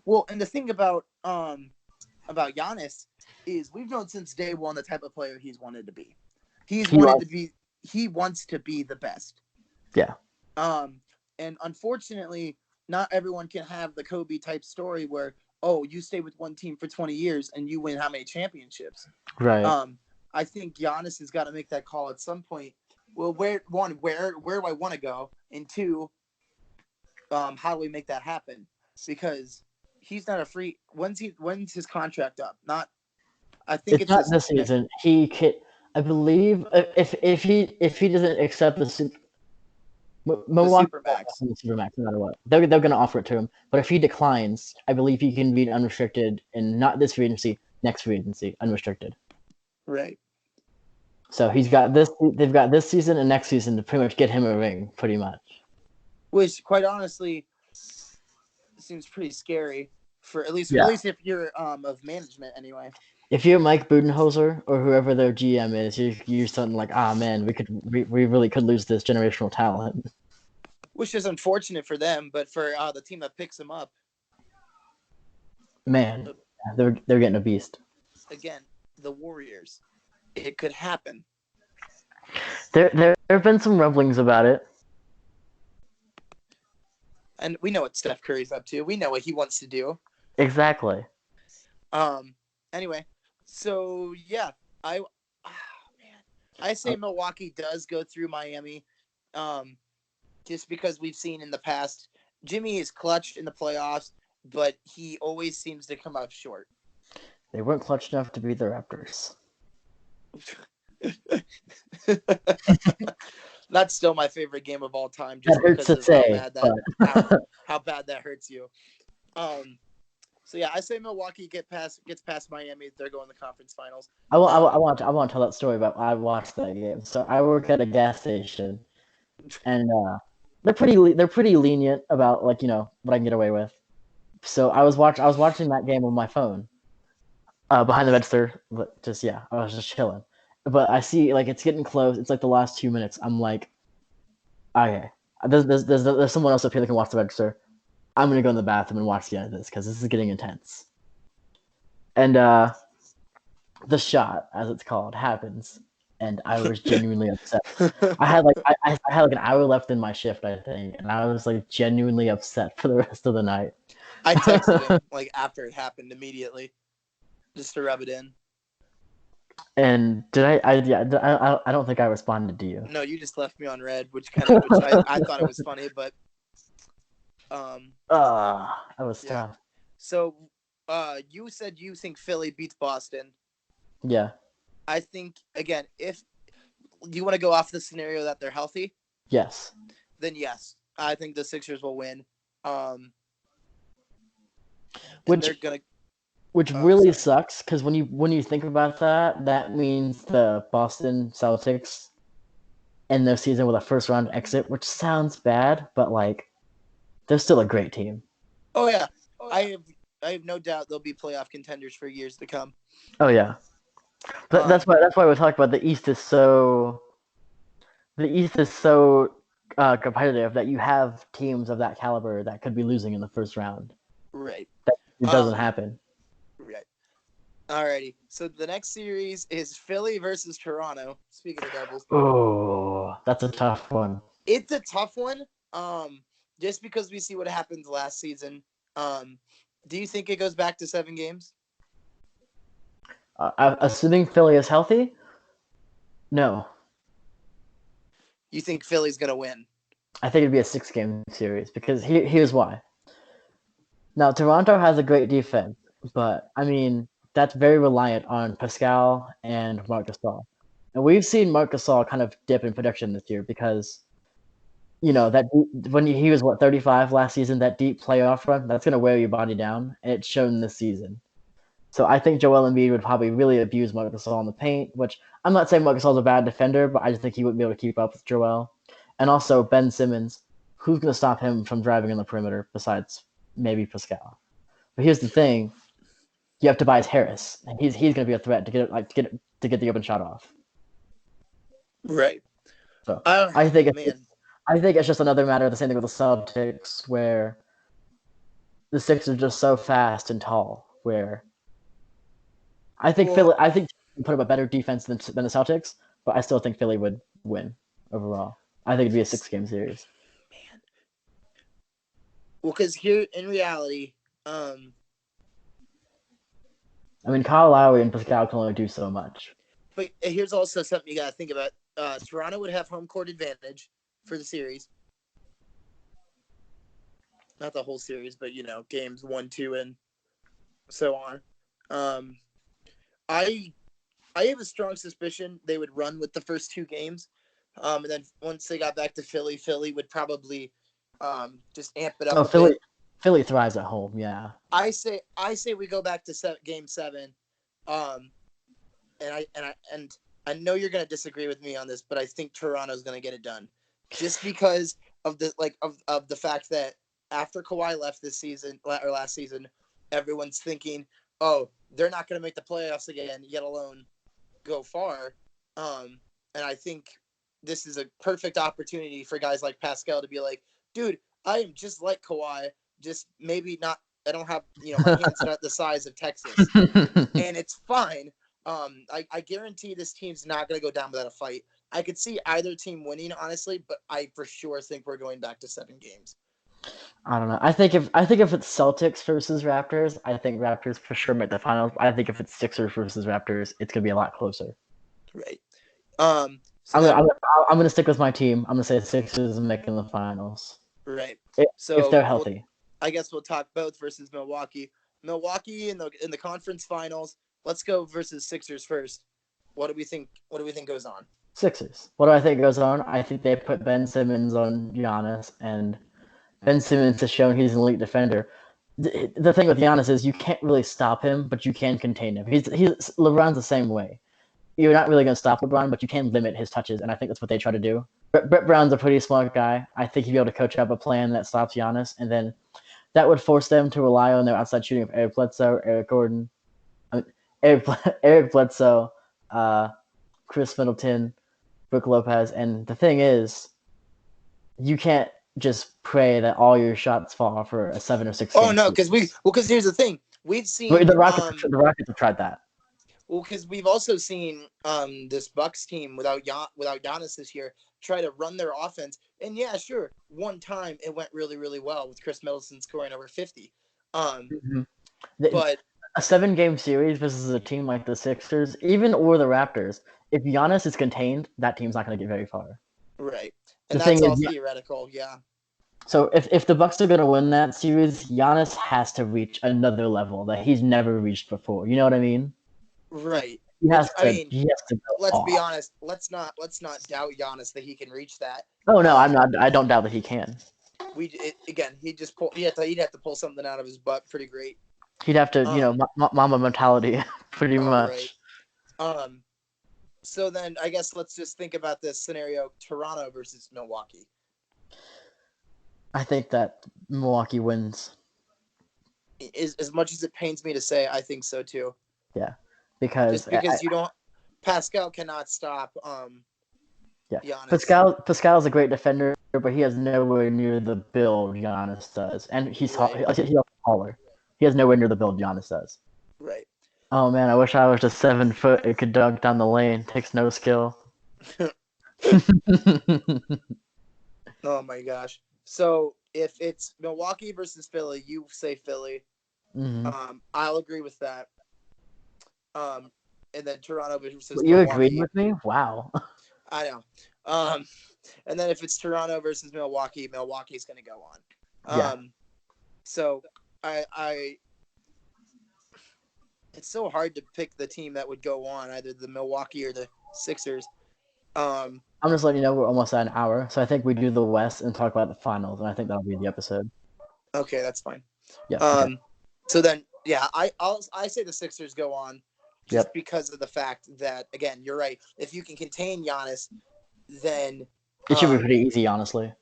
S2: Well, and the thing about Giannis is we've known since day one the type of player he's wanted to be. He wants to be the best.
S1: Yeah.
S2: And unfortunately, not everyone can have the Kobe type story where, oh, you stay with one team for 20 years and you win how many championships?
S1: Right.
S2: I think Giannis has got to make that call at some point. Well, where do I want to go? And two, how do we make that happen? Because he's not a free. When's his contract up? Not. I think
S1: It's
S2: it's
S1: not
S2: this
S1: this season. He can, I believe, if he doesn't accept
S2: the
S1: Milwaukee
S2: super
S1: won't
S2: max,
S1: offer him the Supermax no matter what. They're going to offer it to him. But if he declines, I believe he can be unrestricted in not this free agency, next free agency, unrestricted.
S2: right?
S1: So he's got this. They've got this season and next season to pretty much get him a ring, pretty much.
S2: Which, quite honestly, seems pretty scary for at
S1: Yeah.
S2: least if you're of management anyway.
S1: If you're Mike Budenholzer or whoever their GM is, you're something like, ah, man, we really could lose this generational talent.
S2: Which is unfortunate for them, but for the team that picks them up,
S1: Man, they're getting a beast.
S2: again, the Warriors, it could happen.
S1: There have been some rumblings about it.
S2: And we know what Steph Curry's up to. We know what he wants to do.
S1: Exactly.
S2: Anyway, so yeah, I say Milwaukee does go through Miami. Just because we've seen in the past, Jimmy is clutch in the playoffs, but he always seems to come up short.
S1: They weren't clutch enough to beat the Raptors.
S2: That's still my favorite game of all time,
S1: That
S2: just
S1: hurts
S2: because
S1: to
S2: of
S1: say,
S2: how bad that hurts you. So yeah, I say Milwaukee gets past Miami. They're going to the conference finals.
S1: I want to tell that story about I watched that game. So I work at a gas station, and they're pretty lenient about like what I can get away with. So I was watching that game on my phone, behind the register. But I was just chilling. But I see like it's getting close. It's like the last 2 minutes. I'm like, okay, there's someone else up here that can watch the register. I'm gonna go in the bathroom and watch the end of this because this is getting intense. And the shot, as it's called, happens, and I was genuinely upset. I had like I had like an hour left in my shift, I think, and I was like genuinely upset for the rest of the night.
S2: I texted him like after it happened immediately, just to rub it in.
S1: And did I don't think I responded to you.
S2: No, you just left me on red, which I thought it was funny, but
S1: that was
S2: yeah.
S1: tough.
S2: So you said you think Philly beats Boston.
S1: Yeah.
S2: I think again, if you want to go off the scenario that they're healthy,
S1: Yes.
S2: then yes, I think the Sixers will win.
S1: Which really sucks because when you think about that, that means the Boston Celtics end their season with a first round exit, which sounds bad, but like they're still a great team.
S2: Oh yeah, I have no doubt they'll be playoff contenders for years to come.
S1: Oh yeah, but that's why we talk about the East is so competitive that you have teams of that caliber that could be losing in the first round.
S2: Right.
S1: It doesn't happen.
S2: Right. Alrighty. So the next series is Philly versus Toronto. Speaking of Devils.
S1: Oh, that's a tough one.
S2: It's a tough one. Just because we see what happened last season. Do you think it goes back to 7 games?
S1: Assuming Philly is healthy? No.
S2: You think Philly's gonna win?
S1: I think it'd be a 6-game series because here's why. Now Toronto has a great defense, but I mean that's very reliant on Pascal and Marc Gasol, and we've seen Marc Gasol kind of dip in production this year because that when he was 35 last season, that deep playoff run that's gonna wear your body down, and it's shown this season. So I think Joel Embiid would probably really abuse Marc Gasol in the paint, which I'm not saying Marc Gasol's a bad defender, but I just think he wouldn't be able to keep up with Joel. And also Ben Simmons, who's going to stop him from driving in the perimeter besides maybe Pascal? But here's the thing: you have Tobias Harris, and he's going to be a threat to get the open shot off.
S2: Right.
S1: So I think it's just another matter of the same thing with the Celtics, where the Sixers are just so fast and tall. Where I think Philly put up a better defense than the Celtics, but I still think Philly would win overall. I think it'd be a 6-game series.
S2: Man. Well, because here in reality,
S1: I mean, Kyle Lowry and Pascal can only do so much.
S2: But here's also something you got to think about. Toronto would have home court advantage for the series. Not the whole series, but games 1, 2, and so on. Um, I I have a strong suspicion they would run with the first 2 games, and then once they got back to Philly, Philly would probably just amp it up
S1: Oh,
S2: a bit.
S1: Philly thrives at home. Yeah.
S2: I say we go back to game 7, um, and I know you're gonna disagree with me on this, but I think Toronto's gonna get it done, just because of the fact that after Kawhi left this season or last season, everyone's thinking, oh, they're not gonna make the playoffs again, yet alone go far. And I think this is a perfect opportunity for guys like Pascal to be like, dude, I am just like Kawhi, just maybe not. I don't have, my hand's not the size of Texas, and it's fine. I guarantee this team's not going to go down without a fight. I could see either team winning, honestly, but I for sure think we're going back to 7 games.
S1: I don't know. I think if it's Celtics versus Raptors, I think Raptors for sure make the finals. I think if it's Sixers versus Raptors, it's gonna be a lot closer.
S2: Right.
S1: I'm gonna stick with my team. I'm gonna say Sixers is making the finals.
S2: Right.
S1: If they're
S2: So
S1: healthy.
S2: I guess we'll talk both versus Milwaukee. Milwaukee in the conference finals. Let's go versus Sixers first. What do we think? What do we think goes on?
S1: Sixers. What do I think goes on? I think they put Ben Simmons on Giannis, and Ben Simmons has shown he's an elite defender. The thing with Giannis is you can't really stop him, but you can contain him. He's LeBron's the same way. You're not really going to stop LeBron, but you can limit his touches, and I think that's what they try to do. Brett Brown's a pretty smart guy. I think he'd be able to coach up a plan that stops Giannis, and then that would force them to rely on their outside shooting of Eric Bledsoe, Eric Gordon, Eric Bledsoe, Chris Middleton, Brook Lopez. And the thing is, you can't just pray that all your shots fall for a 7 or 6
S2: Oh
S1: game
S2: no,
S1: series.
S2: because here's the thing. We've seen
S1: The Rockets have tried that.
S2: well, because we've also seen this Bucks team without Giannis this year try to run their offense, and yeah, sure, one time it went really really well with Chris Middleton scoring over 50.
S1: Mm-hmm.
S2: But
S1: a 7 game series versus a team like the Sixers, even or the Raptors, if Giannis is contained, that team's not going to get very far.
S2: right,
S1: The
S2: and that's
S1: thing
S2: all
S1: is,
S2: theoretical, yeah.
S1: so if the Bucks are going to win that series, Giannis has to reach another level that he's never reached before. You know what I mean?
S2: Right.
S1: He
S2: Which
S1: has
S2: I
S1: to.
S2: mean,
S1: He has to go
S2: let's be
S1: off.
S2: honest. Let's not doubt Giannis that he can reach that.
S1: Oh no, I'm not. I don't doubt that he can.
S2: Again, he'd have to pull something out of his butt pretty great.
S1: He'd have to, Mamba mentality, pretty
S2: All right.
S1: much.
S2: So then I guess let's just think about this scenario: Toronto versus Milwaukee.
S1: I think that Milwaukee wins.
S2: As much as it pains me to say, I think so too.
S1: Yeah, because
S2: you don't. Pascal cannot stop.
S1: Yeah,
S2: Giannis.
S1: Pascal's a great defender, but he has nowhere near the build Giannis does, and he's taller. He has nowhere near the build Giannis does.
S2: Right.
S1: Oh man, I wish I was just 7 foot and could dunk down the lane. Takes no skill.
S2: Oh my gosh. So if it's Milwaukee versus Philly, you say Philly.
S1: Mm-hmm.
S2: I'll agree with that. And then Toronto versus
S1: You
S2: Milwaukee.
S1: agreed with me? Wow.
S2: I know. And then if it's Toronto versus Milwaukee, Milwaukee's going to go on.
S1: Yeah.
S2: So it's so hard to pick the team that would go on, either the Milwaukee or the Sixers.
S1: I'm just letting you know we're almost at an hour, so I think we do the West and talk about the finals, and I think that'll be the episode.
S2: Okay, that's fine.
S1: Yeah. Okay.
S2: So then, yeah, I say the Sixers go on, just because of the fact that, again, you're right. If you can contain Giannis, then
S1: it should be pretty easy, honestly.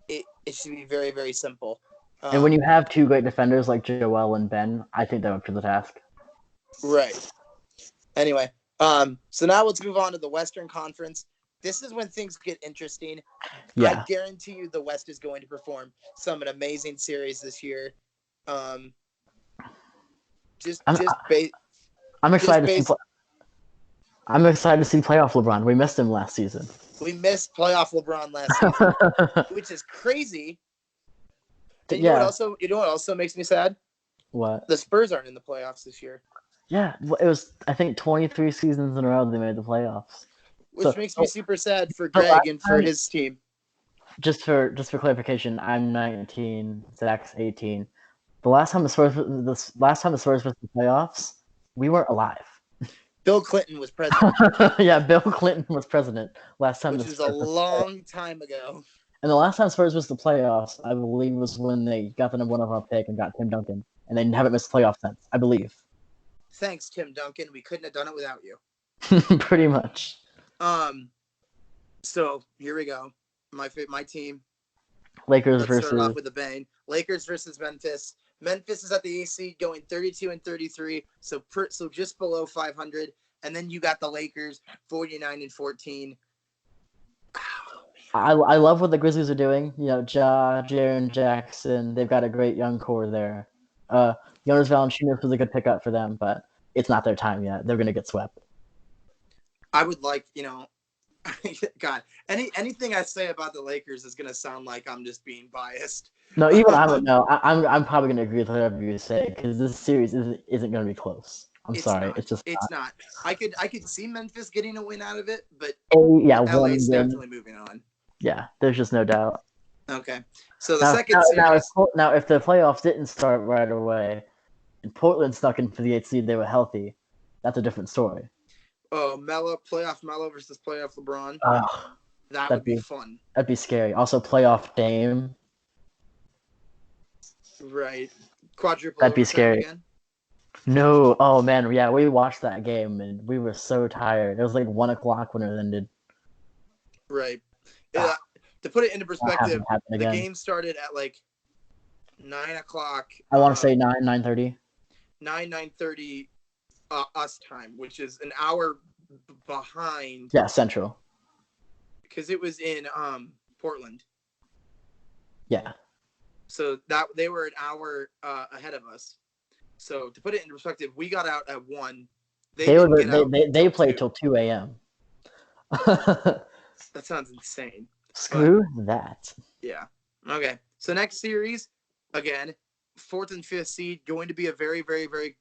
S2: It should be very very simple.
S1: And when you have 2 great defenders like Joel and Ben, I think they're up to the task.
S2: Right. Anyway, so now let's move on to the Western Conference. This is when things get interesting.
S1: Yeah.
S2: I guarantee you the West is going to perform an amazing series this year. I'm excited
S1: to see playoff LeBron. We missed him last season.
S2: We missed playoff LeBron last season, which is crazy. And you know what also makes me sad?
S1: What?
S2: The Spurs aren't in the playoffs this year.
S1: Yeah, it was I think 23 seasons in a row they made the playoffs.
S2: which
S1: So
S2: makes me super sad for
S1: the
S2: Greg
S1: last
S2: and for
S1: time,
S2: his team.
S1: just for clarification, I'm 19, Zach's 18. The last time the Spurs went to the playoffs, we weren't alive.
S2: Bill Clinton was president,
S1: Yeah, Bill Clinton was president last time the
S2: which was a
S1: Spurs went to the playoffs.
S2: long time ago.
S1: And the last time Spurs was to the playoffs, I believe, was when they got the number one overall pick and got Tim Duncan, and they haven't missed the playoffs since. I believe.
S2: Thanks, Tim Duncan. We couldn't have done it without you.
S1: Pretty much.
S2: So here we go. My team.
S1: Lakers
S2: Let's start
S1: versus.
S2: off with a bang. Lakers versus Memphis. Memphis is at the AC going 32-33, so just below 500. And then you got the Lakers 49-14.
S1: I love what the Grizzlies are doing. You know, Jaren Jackson, they've got a great young core there. Jonas Valanciunas was a good pickup for them, but it's not their time yet. They're going to get swept.
S2: I would like, God, anything I say about the Lakers is going to sound like I'm just being biased.
S1: No, even I would know. I'm probably going to agree with whatever you say because this series isn't going to be close. I'm
S2: It's
S1: sorry,
S2: not.
S1: it's just
S2: It's not. I could see Memphis getting a win out of it, but
S1: yeah,
S2: LA's
S1: one win.
S2: definitely moving on.
S1: Yeah, there's just no doubt.
S2: Okay. So the second series.
S1: Now, if the playoffs didn't start right away and Portland stuck in for the 8th seed, they were healthy. That's a different story.
S2: Oh, playoff Melo versus playoff LeBron. That would be fun.
S1: That'd be scary. Also, playoff Dame.
S2: Right. Quadruple
S1: That'd be
S2: overtime
S1: scary.
S2: again.
S1: No, oh man, yeah, we watched that game and we were so tired. It was like 1 o'clock when it ended.
S2: Right. To put it into perspective, the
S1: again.
S2: game started at like 9 o'clock.
S1: I want to say 9:30.
S2: 9:30 us time, which is an hour behind.
S1: Yeah, Central.
S2: Because it was in Portland.
S1: Yeah.
S2: So that they were an hour ahead of us. So to put it into perspective, we got out at 1.
S1: They played till 2 a.m.
S2: That sounds insane.
S1: Screw that.
S2: Yeah. Okay. So next series, again, 4th and 5th seed, going to be a very, very, very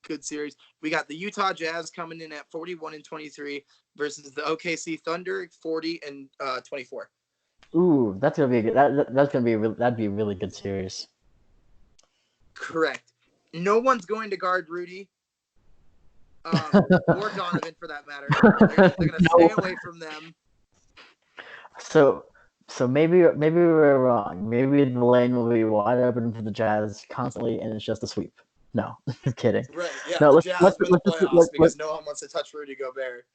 S2: good series. We got the Utah Jazz coming in at 41-23 versus the OKC Thunder 40-24.
S1: Ooh, that's gonna be a good. That'd be a really good series.
S2: Correct. No one's going to guard Rudy. Or Donovan, for that matter. They're going to stay away from them.
S1: So maybe we're wrong. Maybe the lane will be wide open for the Jazz constantly, and it's just a sweep. No, just kidding.
S2: Right. Yeah.
S1: No,
S2: the Jazz win the playoffs because no one wants to touch Rudy Gobert.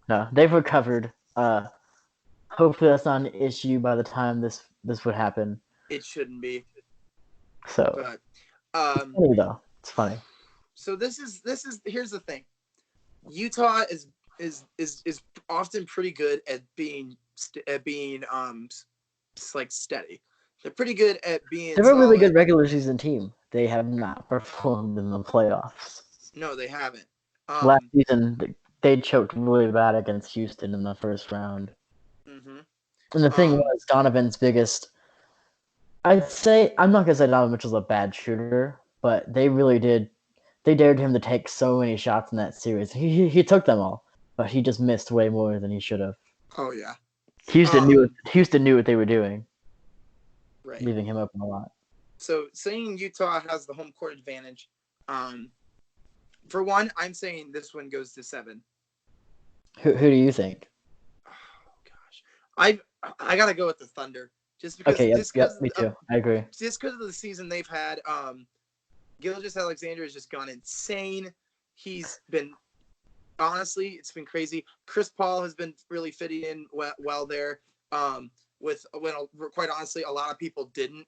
S1: No, they've recovered. Hopefully that's not an issue by the time this would happen.
S2: It shouldn't be.
S1: So,
S2: but
S1: it's funny though. It's funny.
S2: So this is here's the thing. Utah is often pretty good at being like steady. They're pretty good at being.
S1: They're a really good regular season team. They have not performed in the playoffs.
S2: No, they haven't.
S1: Last season, they choked really bad against Houston in the first round.
S2: Mm-hmm.
S1: And the thing was, Donovan's biggest. I'd say I'm not gonna say Donovan Mitchell's a bad shooter, but they really did. They dared him to take so many shots in that series. He took them all, but he just missed way more than he should have.
S2: Oh yeah.
S1: Houston knew what they were doing.
S2: Right.
S1: Leaving him open a lot.
S2: So saying Utah has the home court advantage, for one, I'm saying this one goes to 7.
S1: Who do you think?
S2: Oh gosh, I gotta go with the Thunder just because.
S1: Okay, yep, me too. I agree.
S2: Just because of the season they've had, Gilgeous-Alexander has just gone insane. He's been honestly, it's been crazy. Chris Paul has been really fitting in well there. Quite honestly, a lot of people didn't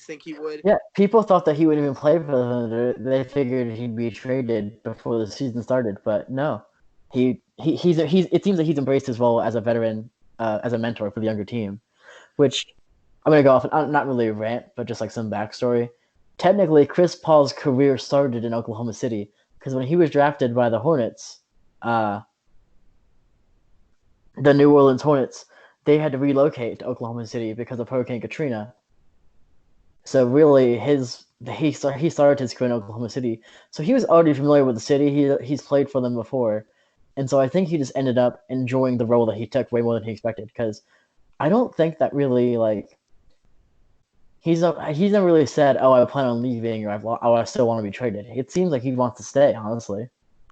S2: think he would.
S1: Yeah, people thought that he wouldn't even play for the Thunder. They figured he'd be traded before the season started, but no. He's it seems that he's embraced his role as a veteran, as a mentor for the younger team, which I'm gonna go off not really a rant, but just like some backstory. Technically, Chris Paul's career started in Oklahoma City because when he was drafted by the Hornets, the New Orleans Hornets, they had to relocate to Oklahoma City because of Hurricane Katrina. So really, he started his career in Oklahoma City, so he was already familiar with the city. He's played for them before, and so I think he just ended up enjoying the role that he took way more than he expected. Because I don't think that really like he's never really said, "Oh, I plan on leaving," or I still want to be traded." It seems like he wants to stay, honestly,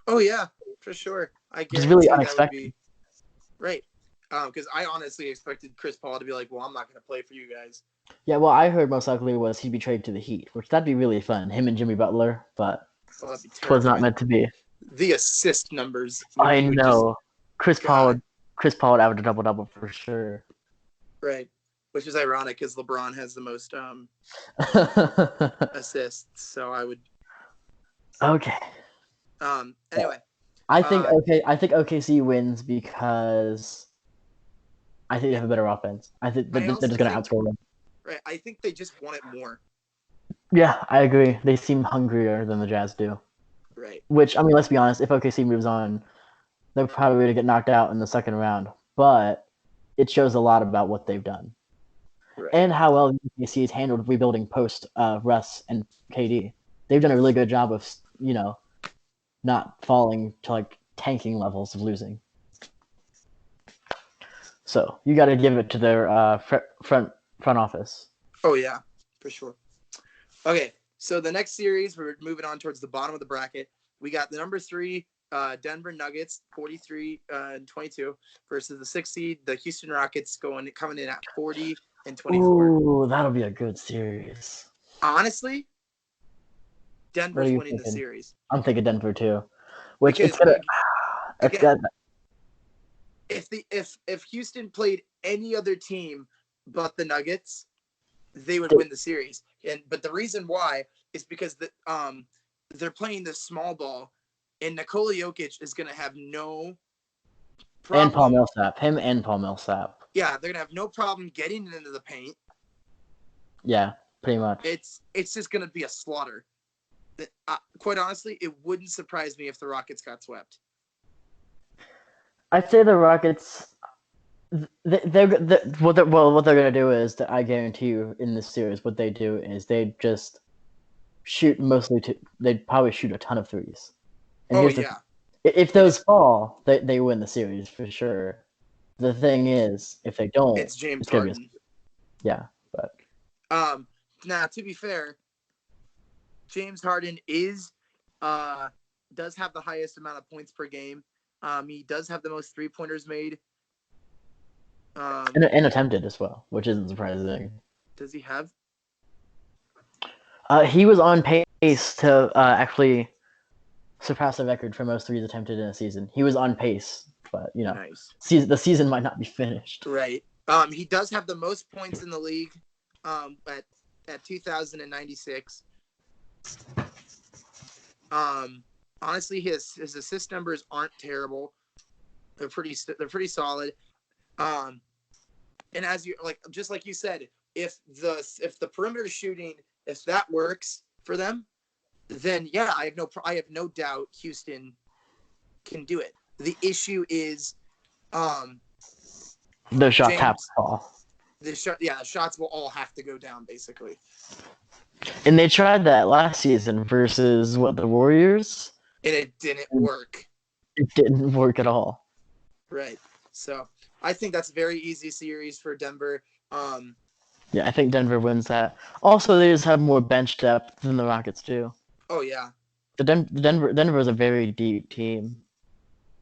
S2: Oh yeah, for sure. I
S1: which is really
S2: guarantee that would
S1: unexpected.
S2: be right. Because I honestly expected Chris Paul to be like, "Well, I'm not going to play for you guys."
S1: Yeah, well, I heard most likely was he'd be traded to the Heat, which that'd be really fun. Him and Jimmy Butler, but
S2: Well, that'd be
S1: twas not
S2: terrifying.
S1: meant to be.
S2: The assist numbers
S1: I
S2: would just
S1: know. Chris Paul
S2: God,
S1: would Chris Paul would average a double double for sure.
S2: right? Which is ironic because LeBron has the most assists. So I would.
S1: Okay.
S2: Anyway, uh,
S1: I think OKC wins because I think they have a better offense. I think
S2: I
S1: they're
S2: also
S1: just gonna
S2: think
S1: outscore them.
S2: right. I think they just want it more.
S1: Yeah, I agree. They seem hungrier than the Jazz do.
S2: Right.
S1: Which I mean, let's be honest. If OKC moves on, they're probably going to get knocked out in the second round. But it shows a lot about what they've done
S2: Right.
S1: and how well OKC has handled rebuilding post Russ and KD. They've done a really good job of not falling to like tanking levels of losing. So you got to give it to their front office.
S2: Oh yeah, for sure. Okay, so the next series, we're moving on towards the bottom of the bracket. We got the number 3 Denver Nuggets, 43 and 22, versus the 6th seed, the Houston Rockets, coming in at 40 and 24.
S1: Ooh, that'll be a good series.
S2: Honestly,
S1: What are
S2: Denver's
S1: you
S2: winning the
S1: thinking?
S2: series
S1: I'm thinking Denver too. Which it's
S2: because
S1: gonna. It's
S2: again,
S1: gonna.
S2: if Houston played any other team but the Nuggets, they would win the series. But the reason why is because they're playing this small ball, and Nikola Jokic is going to have no
S1: And Paul
S2: problem.
S1: Millsap, him and Paul Millsap.
S2: Yeah, they're going to have no problem getting into the paint.
S1: Yeah, pretty much.
S2: It's just going to be a slaughter. Quite honestly, it wouldn't surprise me if the Rockets got swept.
S1: I'd say the Rockets. What they're gonna do is that I guarantee you in this series what they do is they just shoot mostly they'd probably shoot a ton of threes. And
S2: Oh
S1: here's the
S2: yeah,
S1: if
S2: and
S1: those fall, they win the series for sure. The thing is, if they don't,
S2: it's James
S1: it's gonna be
S2: Harden.
S1: yeah. But
S2: Now to be fair, James Harden does have the highest amount of points per game. He does have the most 3-pointers made.
S1: and attempted as well, which isn't surprising.
S2: Does he have?
S1: He was on pace to actually surpass the record for most threes attempted in a season. He was on pace, but
S2: Nice.
S1: the season might not be finished.
S2: Right. He does have the most points in the league. At 2,096. Honestly, his assist numbers aren't terrible. They're pretty solid. And as you just like you said, if the perimeter shooting, if that works for them, then yeah, I have no doubt Houston can do it. The issue is
S1: Those shots have to
S2: James.
S1: fall.
S2: The shots will all have to go down basically.
S1: And they tried that last season versus the Warriors.
S2: And it didn't work.
S1: It didn't work at all.
S2: Right. So I think that's a very easy series for Denver.
S1: Yeah, I think Denver wins that. Also, they just have more bench depth than the Rockets do.
S2: Oh yeah.
S1: Denver is a very deep team.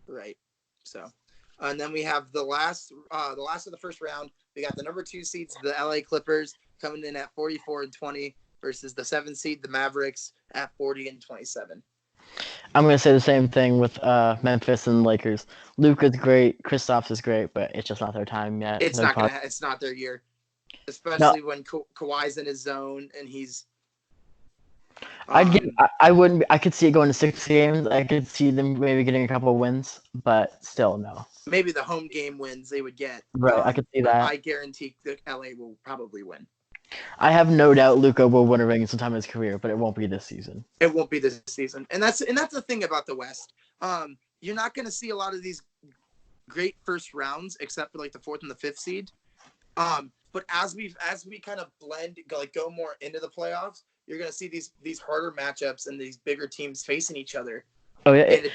S2: Right. So, and then we have the last of the first round. We got the number 2 seeds, the LA Clippers, coming in at 44 and 20 versus the 7th seed, the Mavericks, at 40 and 27.
S1: I'm gonna say the same thing with Memphis and Lakers. Luka's great, Kristaps is great, but it's just not their time yet.
S2: It's not their year,
S1: No,
S2: especially when Kawhi's in his zone and he's.
S1: I wouldn't. I could see it going to 6 games. I could see them maybe getting a couple of wins, but still no.
S2: Maybe the home game wins they would get.
S1: Right, I could see
S2: but
S1: that.
S2: I guarantee that LA will probably win.
S1: I have no doubt Luka will win a ring sometime in his career, but it won't be this season.
S2: It won't be this season, and that's the thing about the West. You're not going to see a lot of these great first rounds, except for like the 4th and the 5th seed. But as we kind of go more into the playoffs, you're gonna see these harder matchups and these bigger teams facing each other,
S1: Oh yeah,
S2: and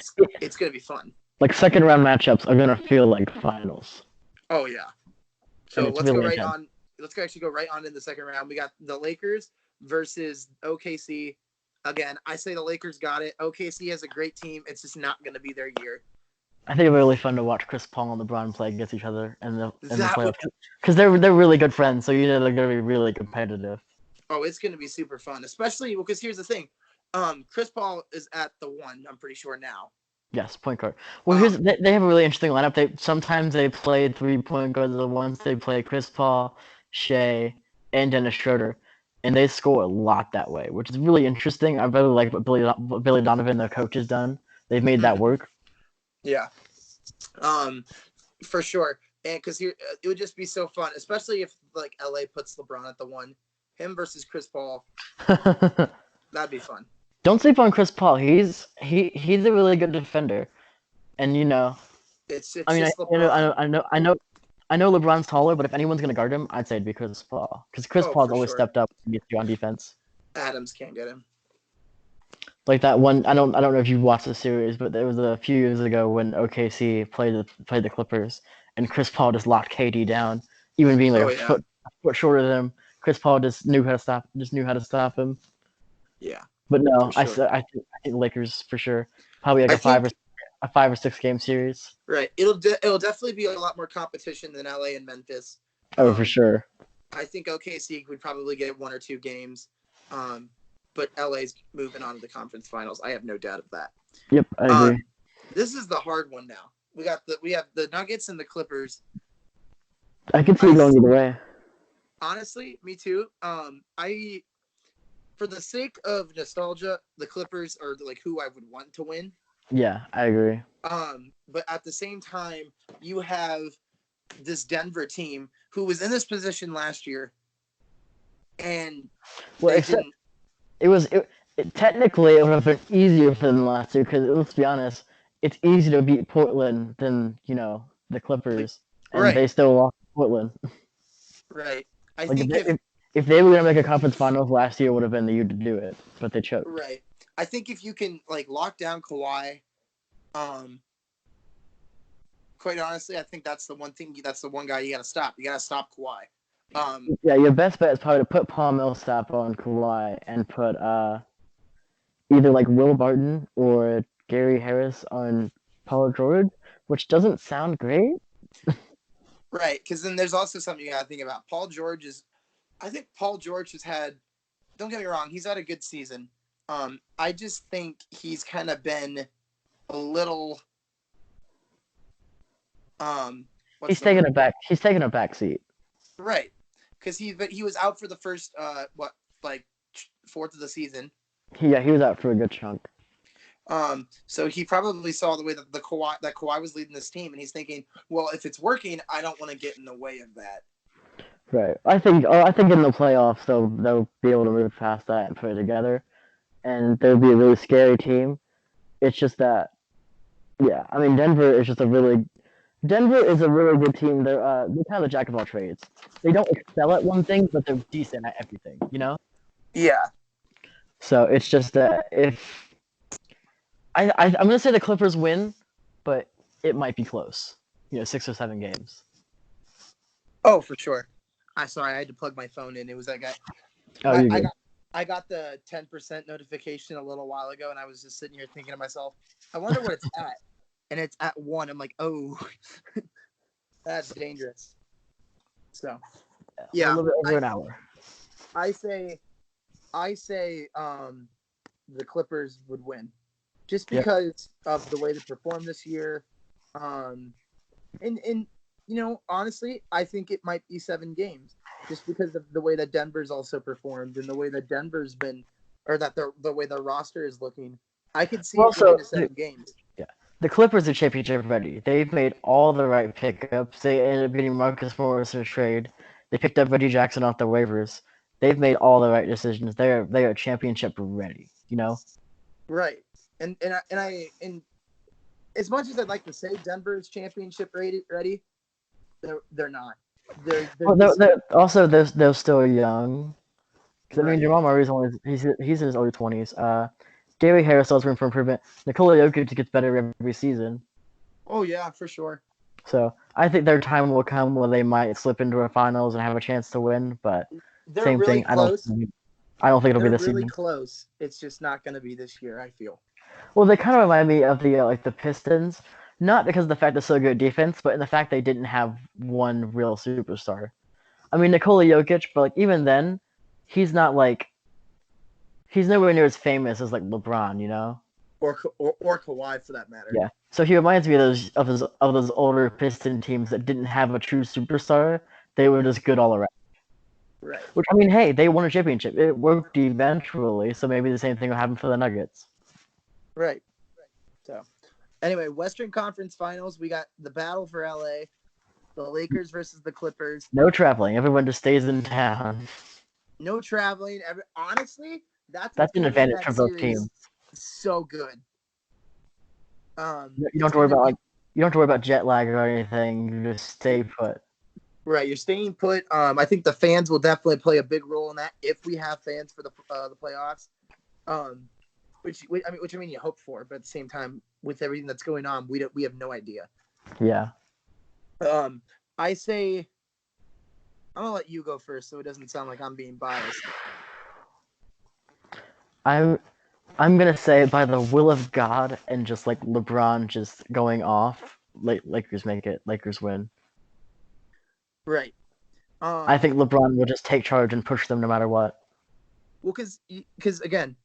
S2: it's gonna be fun.
S1: like second round matchups are gonna feel like finals,
S2: Oh yeah.
S1: and
S2: So
S1: it's really intense.
S2: Let's actually go right on in the second round. We got the Lakers versus OKC. Again, I say the Lakers got it. OKC has a great team. It's just not going to be their year.
S1: I think it'll be really fun to watch Chris Paul and LeBron play against each other in the
S2: That
S1: playoffs
S2: would
S1: because they're really good friends, so you know they're gonna be really competitive.
S2: it's going to be super fun, especially because here's the thing. Chris Paul is at the 1, I'm pretty sure now.
S1: Yes, point guard. Well, here's
S2: Um,
S1: they have a really interesting lineup. Sometimes they play 3 point guards. The ones they play Chris Paul, Shea, and Dennis Schroeder, and they score a lot that way, which is really interesting. I really like what Billy Donovan, their coach, has done. They've made that work.
S2: yeah. For sure. And because here it would just be so fun, especially if like LA puts LeBron at the 1, him versus Chris Paul. That'd be fun.
S1: Don't sleep on Chris Paul. He's a really good defender, and you know,
S2: It's
S1: I mean,
S2: just LeBron.
S1: I know LeBron's taller, but if anyone's gonna guard him, I'd say it'd be Chris Paul, because Chris
S2: Oh,
S1: Paul's
S2: for
S1: always
S2: sure.
S1: stepped up on defense.
S2: Adams can't get him.
S1: Like that one, I don't know if you watched the series, but there was a few years ago when OKC played the Clippers, and Chris Paul just locked KD down, even being like
S2: Oh yeah.
S1: a foot shorter than him. Chris Paul just knew how to stop him.
S2: Yeah,
S1: But no,
S2: for sure.
S1: I think Lakers for sure, probably like
S2: I think
S1: a 5 or 6 game series.
S2: right. It'll definitely be a lot more competition than LA and Memphis.
S1: Oh, for sure.
S2: I think OKC would probably get 1 or 2 games. But LA's moving on to the conference finals. I have no doubt of that.
S1: Yep, I agree.
S2: This is the hard one now. We have the Nuggets and the Clippers.
S1: I can see it going either way.
S2: Honestly, me too. I for the sake of nostalgia, the Clippers are like who I would want to win.
S1: Yeah, I agree.
S2: But at the same time, you have this Denver team who was in this position last year, and
S1: well, technically it would have been easier for them last year because let's be honest, it's easier to beat Portland than the Clippers, and
S2: right,
S1: they still lost to Portland.
S2: right. I
S1: Like
S2: think
S1: if they were gonna make a conference finals last year, would have been the year to do it, but they choked.
S2: right. I think if you can like lock down Kawhi, quite honestly, I think that's the one thing. That's the one guy you got to stop. You got to stop Kawhi.
S1: Yeah, your best bet is probably to put Paul Millsap on Kawhi and put either like Will Barton or Gary Harris on Paul George, which doesn't sound great.
S2: Right, because then there's also something you got to think about. I think Paul George has had. Don't get me wrong, he's had a good season. I just think he's kind of been a little.
S1: He's taking a back seat.
S2: Right, because he was out for the first fourth of the season.
S1: He was out for a good chunk.
S2: So he probably saw the way that Kawhi was leading this team, and he's thinking, well, if it's working, I don't want to get in the way of that.
S1: Right. I think in the playoffs they'll be able to move past that and put it together, and they'll be a really scary team. It's just that, yeah. I mean, Denver is a really good team. They're kind of the jack of all trades. They don't excel at one thing, but they're decent at everything. You know.
S2: Yeah.
S1: So it's just that if I'm gonna say the Clippers win, but it might be close. 6 or 7 games.
S2: Oh, for sure. I had to plug my phone in. It was like I got the 10% notification a little while ago, and I was just sitting here thinking to myself, I wonder what it's at. And it's at 1. I'm like, oh, that's dangerous. So, yeah,
S1: a little bit over an hour.
S2: I say, the Clippers would win, just because of the way they performed this year, and honestly, I think it might be 7 games, just because of the way that Denver's also performed and the way that Denver's been, or that the way their roster is looking. I could see it going to 7 games.
S1: Yeah, the Clippers are championship ready. They've made all the right pickups. They ended up getting Marcus Morris in a trade. They picked up Reggie Jackson off the waivers. They've made all the right decisions. They are championship ready.
S2: Right, and as much as I'd like to say Denver's championship ready, they're not. They're
S1: Well,
S2: just
S1: also they're still young. 'Cause, I mean,
S2: right.
S1: Jamal Murray's only he's in his early 20s. Gary Harris still has room for improvement. Nikola Jokic gets better every season.
S2: Oh yeah, for sure.
S1: So I think their time will come where they might slip into a finals and have a chance to win. But
S2: They're
S1: same
S2: really
S1: thing.
S2: close.
S1: I don't think it'll be
S2: They're
S1: this
S2: really
S1: season.
S2: close. It's just not going to be this year, I feel.
S1: Well, they kind of remind me of the like the Pistons, not because of the fact they're so good at defense, but in the fact they didn't have one real superstar. I mean, Nikola Jokic, but like even then, he's not like he's nowhere near as famous as like LeBron, you know?
S2: Or Kawhi for that matter.
S1: Yeah. So he reminds me of those older Piston teams that didn't have a true superstar. They were just good all around.
S2: Right.
S1: Which I mean, hey, they won a championship. It worked eventually, so maybe the same thing will happen for the Nuggets.
S2: Right. So, anyway, Western Conference Finals, we got the battle for LA, the Lakers versus the Clippers.
S1: No traveling. Everyone just stays in town.
S2: No traveling. Honestly, that's
S1: That's
S2: what's
S1: an
S2: going to make
S1: advantage
S2: that
S1: for both teams.
S2: series so good.
S1: You don't have
S2: It's
S1: to worry
S2: going to
S1: about
S2: be
S1: like you don't have to worry about jet lag or anything. You just stay put.
S2: right. You're staying put. I think the fans will definitely play a big role in that if we have fans for the playoffs. Um, which I mean, you hope for, but at the same time, with everything that's going on, we have no idea.
S1: Yeah.
S2: I say I'm gonna let you go first, so it doesn't sound like I'm being biased.
S1: I'm I'm gonna say by the will of God and just like LeBron just going off, Lakers make it. Lakers win.
S2: Right.
S1: I
S2: Um.
S1: think LeBron will just take charge and push them no matter what.
S2: Well, because again,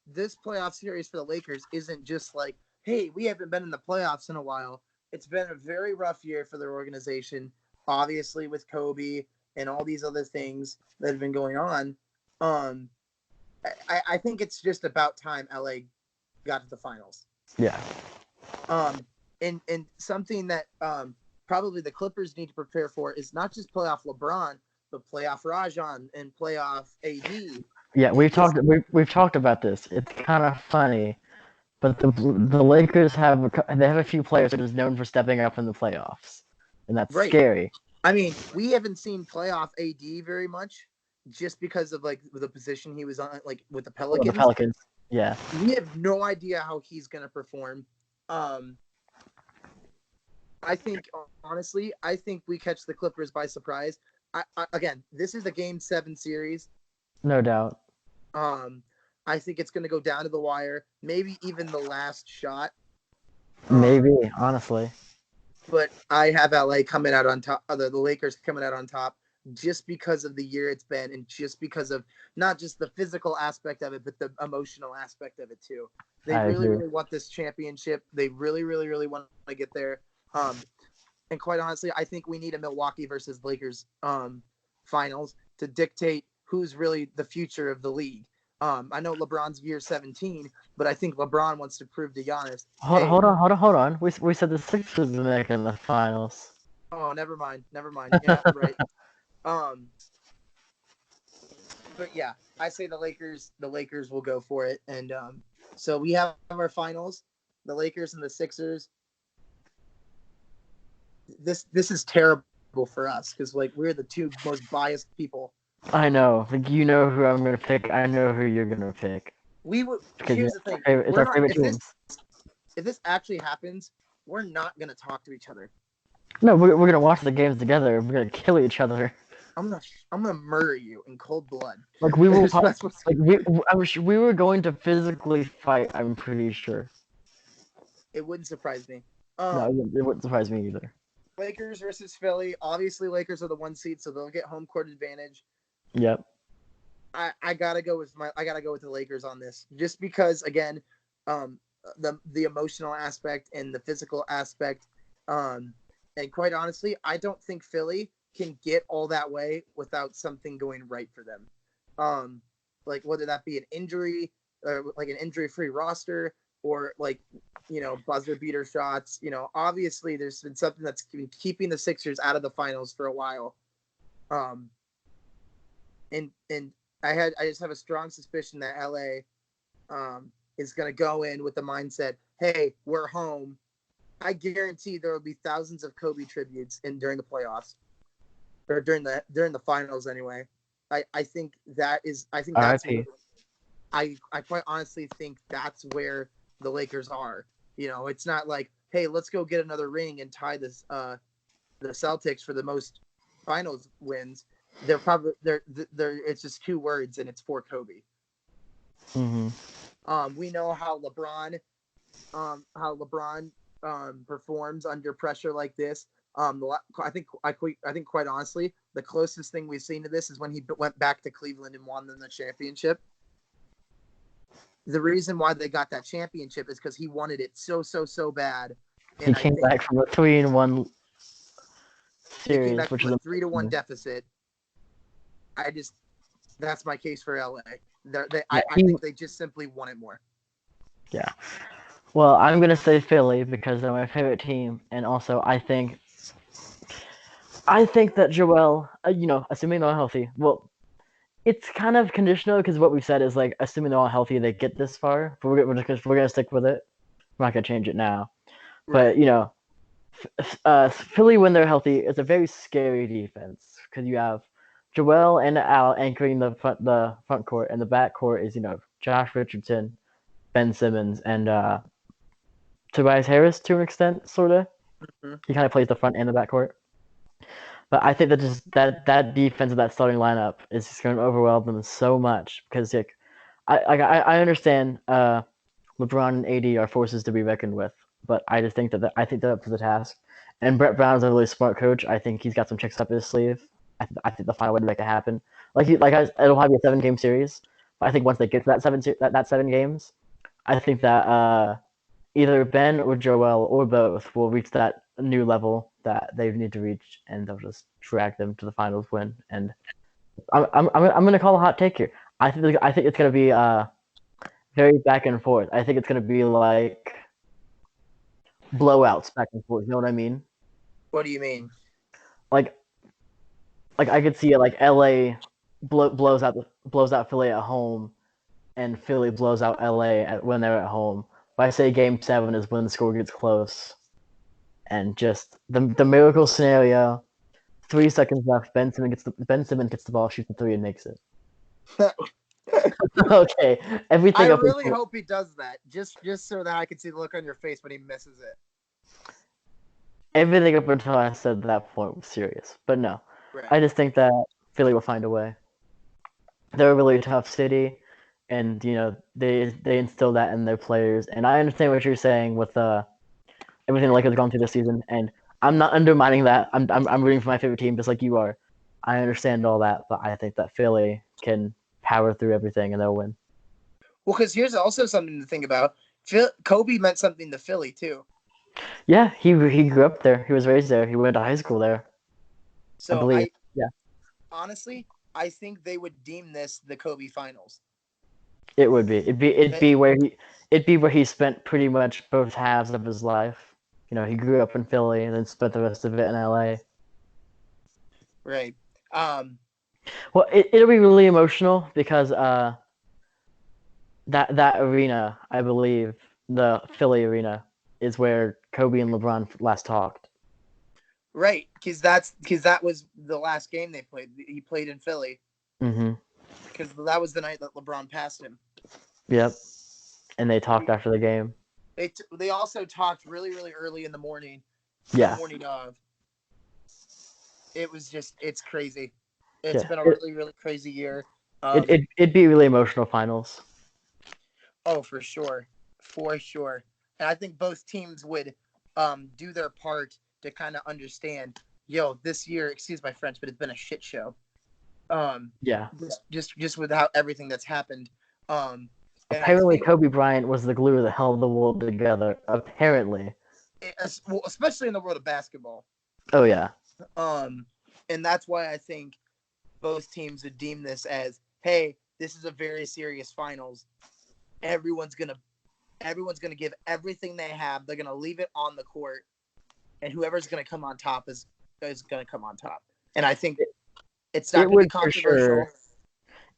S2: this playoff series for the Lakers isn't just like, hey, we haven't been in the playoffs in a while. It's been a very rough year for their organization, obviously with Kobe and all these other things that have been going on. Um, I think it's just about time LA got to the finals.
S1: Yeah.
S2: Um, and something that probably the Clippers need to prepare for is not just playoff LeBron, but playoff Rajon and playoff AD.
S1: Yeah,
S2: And just
S1: we've talked about this. It's kind of funny, but the Lakers they have a few players that is known for stepping up in the playoffs, and that's
S2: right.
S1: scary.
S2: I mean, we haven't seen playoff AD very much just because of like the position he was on, like with the
S1: Well, the
S2: Pelicans.
S1: Pelicans. Yeah.
S2: We have no idea how he's going to perform. Um, I think honestly, I think we catch the Clippers by surprise. Again, this is a Game 7 series.
S1: No doubt.
S2: Um, I think it's going to go down to the wire, maybe even the last shot.
S1: Maybe, honestly.
S2: But I have LA coming out on top, the Lakers coming out on top, just because of the year it's been, and just because of not just the physical aspect of it, but the emotional aspect of it too. They
S1: I
S2: really,
S1: agree.
S2: really want this championship. They really, really, really want to get there. And quite honestly, I think we need a Milwaukee versus Lakers finals to dictate who's really the future of the league. I know LeBron's year 17, but I think LeBron wants to prove to Giannis, hey,
S1: Hold on. We said the Sixers are making the finals.
S2: oh, never mind, never mind. Yeah, right. Um, but yeah, I say the Lakers will go for it, and so we have our finals, the Lakers and the Sixers. This is terrible for us because like we're the two most biased people.
S1: I know. Like you know who I'm gonna pick. I know who you're gonna pick
S2: We would.
S1: because
S2: Here's the thing:
S1: it's
S2: we're
S1: our
S2: not.
S1: favorite
S2: If this
S1: teams.
S2: if this actually happens, we're not gonna talk to each other.
S1: No, we're gonna watch the games together. We're gonna kill each other.
S2: I'm gonna murder you in cold blood.
S1: Like we will.
S2: That's what's.
S1: Like we were going to physically fight. I'm pretty sure.
S2: It wouldn't surprise me.
S1: No,
S2: Um,
S1: it wouldn't surprise me either.
S2: Lakers versus Philly. Obviously, Lakers are the 1 seed, so they'll get home court advantage.
S1: Yep.
S2: I gotta go with the Lakers on this, just because again, um, the emotional aspect and the physical aspect, and quite honestly, I don't think Philly can get all that way without something going right for them, like whether that be an injury, or like an injury-free roster, or like buzzer beater shots. Obviously there's been something that's been keeping the Sixers out of the finals for a while, um, and I just have a strong suspicion that LA is going to go in with the mindset, hey, we're home. I guarantee there will be thousands of Kobe tributes during the playoffs. or during the finals anyway. I think that's where
S1: R.I.P.
S2: I quite honestly think that's where the Lakers are. It's not like, hey, let's go get another ring and tie the Celtics for the most finals wins. They're probably they're it's just two words and it's for Kobe.
S1: Mm-hmm.
S2: We know how LeBron performs under pressure like this. I think quite honestly, the closest thing we've seen to this is when he went back to Cleveland and won them the championship. The reason why they got that championship is because he wanted it so bad.
S1: He
S2: And I
S1: came
S2: think
S1: back from a 3-1
S2: they came
S1: series,
S2: back
S1: which
S2: from
S1: is
S2: a 3-1 deficit. That's my case for LA.
S1: yeah,
S2: I think they just simply want it more.
S1: yeah. Well, I'm gonna say Philly because they're my favorite team, and also I think that Joel, assuming they're all healthy, well, it's kind of conditional because what we've said is like assuming they're all healthy, they get this far. But we're gonna stick with it. We're not gonna change it now.
S2: Right.
S1: But Philly when they're healthy, it's a very scary defense because you have Joel and Al anchoring the front court, and the back court is Josh Richardson, Ben Simmons, and Tobias Harris to an extent, sort of.
S2: Mm-hmm.
S1: He kind of plays the front and the back court. But I think that just that defense of that starting lineup is just going to overwhelm them so much because I understand LeBron and AD are forces to be reckoned with, but I just think I think they're up to the task. And Brett Brown's a really smart coach. I think he's got some tricks up his sleeve. I think they'll find a way to make it happen. It'll probably be a 7-game series, but I think once they get to that 7 games, I think that either Ben or Joel or both will reach that new level that they need to reach, and they'll just drag them to the finals win. And I'm gonna call a hot take here. I think it's gonna be very back and forth. I think it's gonna be like blowouts back and forth. You know what I mean?
S2: What do you mean?
S1: Like I could see it like LA blows out Philly at home, and Philly blows out LA when they're at home. But I say Game 7 is when the score gets close, and just the miracle scenario. 3 seconds left. Ben Simmons gets the ball, shoots the three, and makes it. Okay,
S2: I
S1: everything up
S2: really
S1: until
S2: hope he does that, just so that I can see the look on your face when he misses it.
S1: I said that point was serious, but no,
S2: Right.
S1: I just think that Philly will find a way. They're a really tough city, and they instill that in their players. And I understand what you're saying with everything the Lakers gone through this season, and I'm not undermining that. I'm rooting for my favorite team just like you are. I understand all that, but I think that Philly can power through everything and they'll win.
S2: Well, because here's also something to think about. Kobe meant something to Philly too.
S1: Yeah, he grew up there. He was raised there. He went to high school there, I
S2: So
S1: believe. Yeah,
S2: honestly, I think they would deem this the Kobe Finals.
S1: it would be. It'd be where he spent pretty much both halves of his life. He grew up in Philly and then spent the rest of it in LA.
S2: Right.
S1: Well, it'll be really emotional because that arena, I believe, the Philly arena, is where Kobe and LeBron last talked.
S2: Right, because that was the last game they played. He played in Philly.
S1: Mm-hmm.
S2: Because that was the night that LeBron passed him.
S1: Yep. And they talked after the game.
S2: They also talked really early in the morning.
S1: Yeah.
S2: The morning of. It's crazy. It's
S1: Yeah.
S2: been a really crazy year.
S1: It'd be really emotional finals.
S2: Oh, for sure. And I think both teams would do their part to kind of understand, this year, excuse my French, but it's been a shit show.
S1: Yeah.
S2: Just without everything that's happened.
S1: Apparently, Kobe Bryant was the glue that held the world together. Apparently.
S2: Especially in the world of basketball.
S1: Oh yeah.
S2: And that's why I think both teams would deem this as, hey, this is a very serious finals. Everyone's gonna give everything they have. They're gonna leave it on the court, and whoever's gonna come on top is gonna come on top. And I think it's not gonna be controversial.
S1: Sure.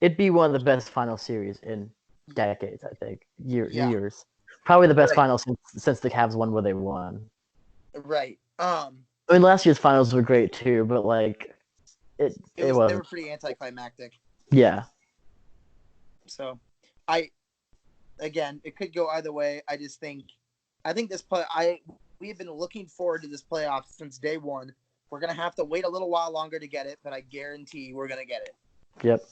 S1: It'd be one of the best final series in decades. I think years. Probably the best final since the Cavs won where they won.
S2: Right.
S1: I mean, last year's finals were great too, but
S2: They
S1: it wasn't.
S2: were pretty anticlimactic.
S1: Yeah.
S2: So, again, it could go either way. I think we've been looking forward to this playoff since day one. We're gonna have to wait a little while longer to get it, but I guarantee we're gonna get it.
S1: Yep.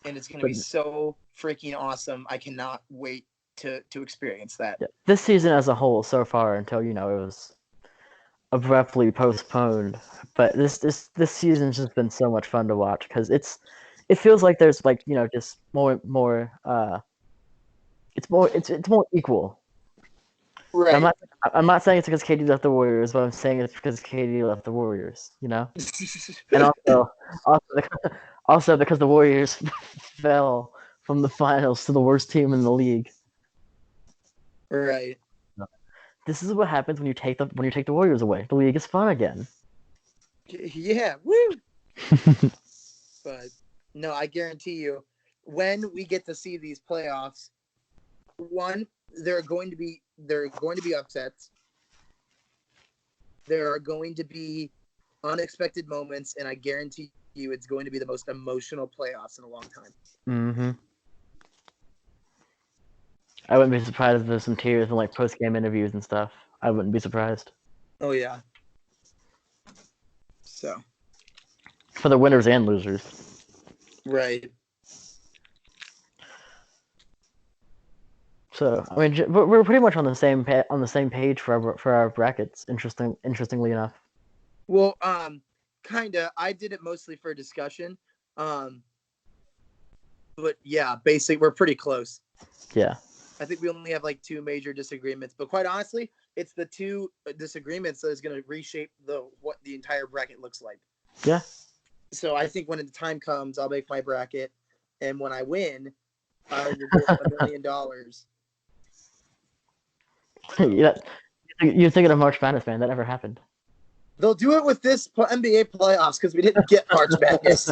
S2: And it's gonna be so freaking awesome. I cannot wait to experience that.
S1: Yeah. This season as a whole, so far, until it was abruptly postponed, but this season's just been so much fun to watch because it feels like there's just more it's more equal.
S2: Right.
S1: I'm not saying it's because KD left the Warriors, but I'm saying it's because KD left the Warriors, and also because the Warriors fell from the finals to the worst team in the league.
S2: Right.
S1: This is what happens when you take the Warriors away. The league is fun again.
S2: Yeah. Woo. But no, I guarantee you, when we get to see these playoffs, one, there are going to be upsets. There are going to be unexpected moments, and I guarantee you, it's going to be the most emotional playoffs in a long time.
S1: Mm-hmm. I wouldn't be surprised if there's some tears in post-game interviews and stuff. I wouldn't be surprised.
S2: Oh yeah. So.
S1: For the winners and losers.
S2: Right.
S1: So I mean, we're pretty much on the same page for our brackets. Interestingly enough.
S2: Well, kinda. I did it mostly for discussion. But yeah, basically we're pretty close.
S1: Yeah.
S2: I think we only have two major disagreements, but quite honestly, it's the two disagreements that is going to reshape what the entire bracket looks like.
S1: Yeah.
S2: So I think when the time comes, I'll make my bracket, and when I win, I will get $1 million.
S1: Yeah. You're thinking of March Madness, man. That never happened.
S2: They'll do it with this NBA playoffs because we didn't get March Madness.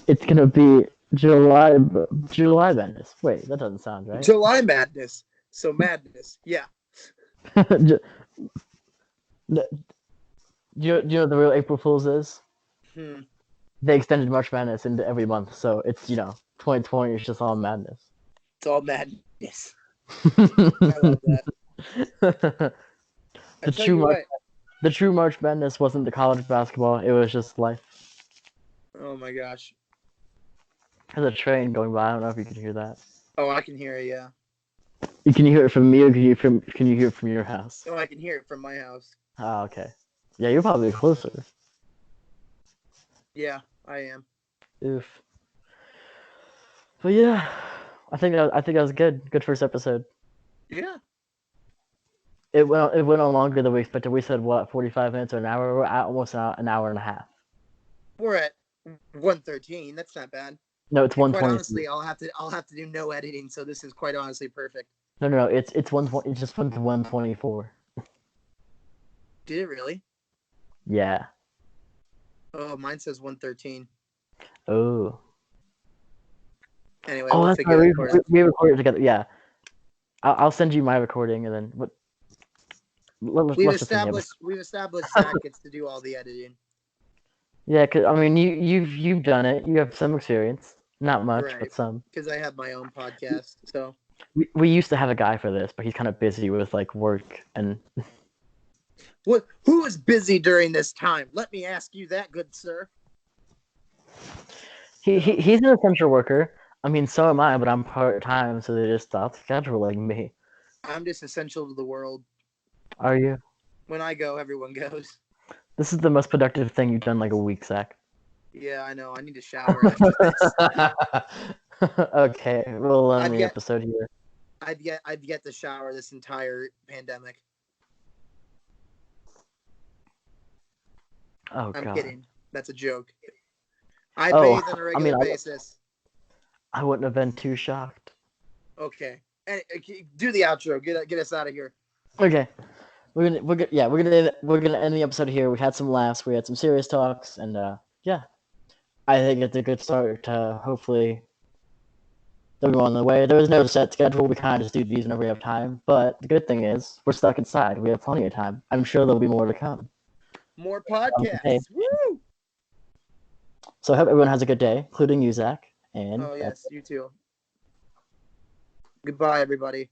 S1: It's gonna be July Madness. Wait, that doesn't sound right.
S2: July Madness. So madness, yeah.
S1: Do you know what the real April Fool's is? They extended March Madness into every month, so it's 2020 is just all madness.
S2: It's all madness. I love that.
S1: The true March Madness wasn't the college basketball; it was just life.
S2: Oh my gosh!
S1: There's a train going by. I don't know if you can hear that.
S2: Oh, I can hear it. Yeah.
S1: Can you hear it from me, or can you hear it from your house?
S2: Oh, I can hear it from my house.
S1: Oh, okay. Yeah, you're probably closer.
S2: Yeah, I am.
S1: Oof. But yeah, I think that was good. Good first episode.
S2: Yeah.
S1: It went on longer than we expected. We said what, 45 minutes or an hour? We're at almost an hour and a half.
S2: We're at 1:13. That's not bad.
S1: No, it's 1:20.
S2: Quite honestly, I'll have to do no editing, so this is quite honestly perfect.
S1: No. It's 1:20. It just went to 1:24.
S2: Did it really?
S1: Yeah.
S2: Oh, mine says 1:13.
S1: Oh.
S2: Anyway, we'll figure it out.
S1: We recorded together. Yeah. I'll send you my recording and then what.
S2: We've established Zach gets to do all the editing.
S1: Yeah, cause I mean you've done it. You have some experience, not much, right, but some.
S2: Because I have my own podcast, so.
S1: We used to have a guy for this, but he's kind of busy with work and.
S2: What? Who is busy during this time? Let me ask you that, good sir.
S1: He's an essential worker. I mean, so am I, but I'm part-time, so they just stopped scheduling me.
S2: I'm just essential to the world.
S1: Are you?
S2: When I go, everyone goes.
S1: This is the most productive thing you've done a week, Zach.
S2: Yeah, I know. I need to shower after this.
S1: Okay, we'll end the episode here.
S2: I've yet to shower this entire pandemic.
S1: Oh,
S2: I'm
S1: God.
S2: kidding. That's a joke. I bathe on a regular basis.
S1: I wouldn't have been too shocked.
S2: Okay. Do the outro. Get us out of here.
S1: Okay. We're gonna end the episode here. We had some laughs. We had some serious talks, and yeah, I think it's a good start to hopefully that we're on the way. There was no set schedule. We kind of just do these whenever we have time. But the good thing is we're stuck inside. We have plenty of time. I'm sure there'll be more to come.
S2: More podcasts. Woo!
S1: So I hope everyone has a good day, including you, Zach. And
S2: Oh
S1: that's
S2: yes, you too. Goodbye, everybody.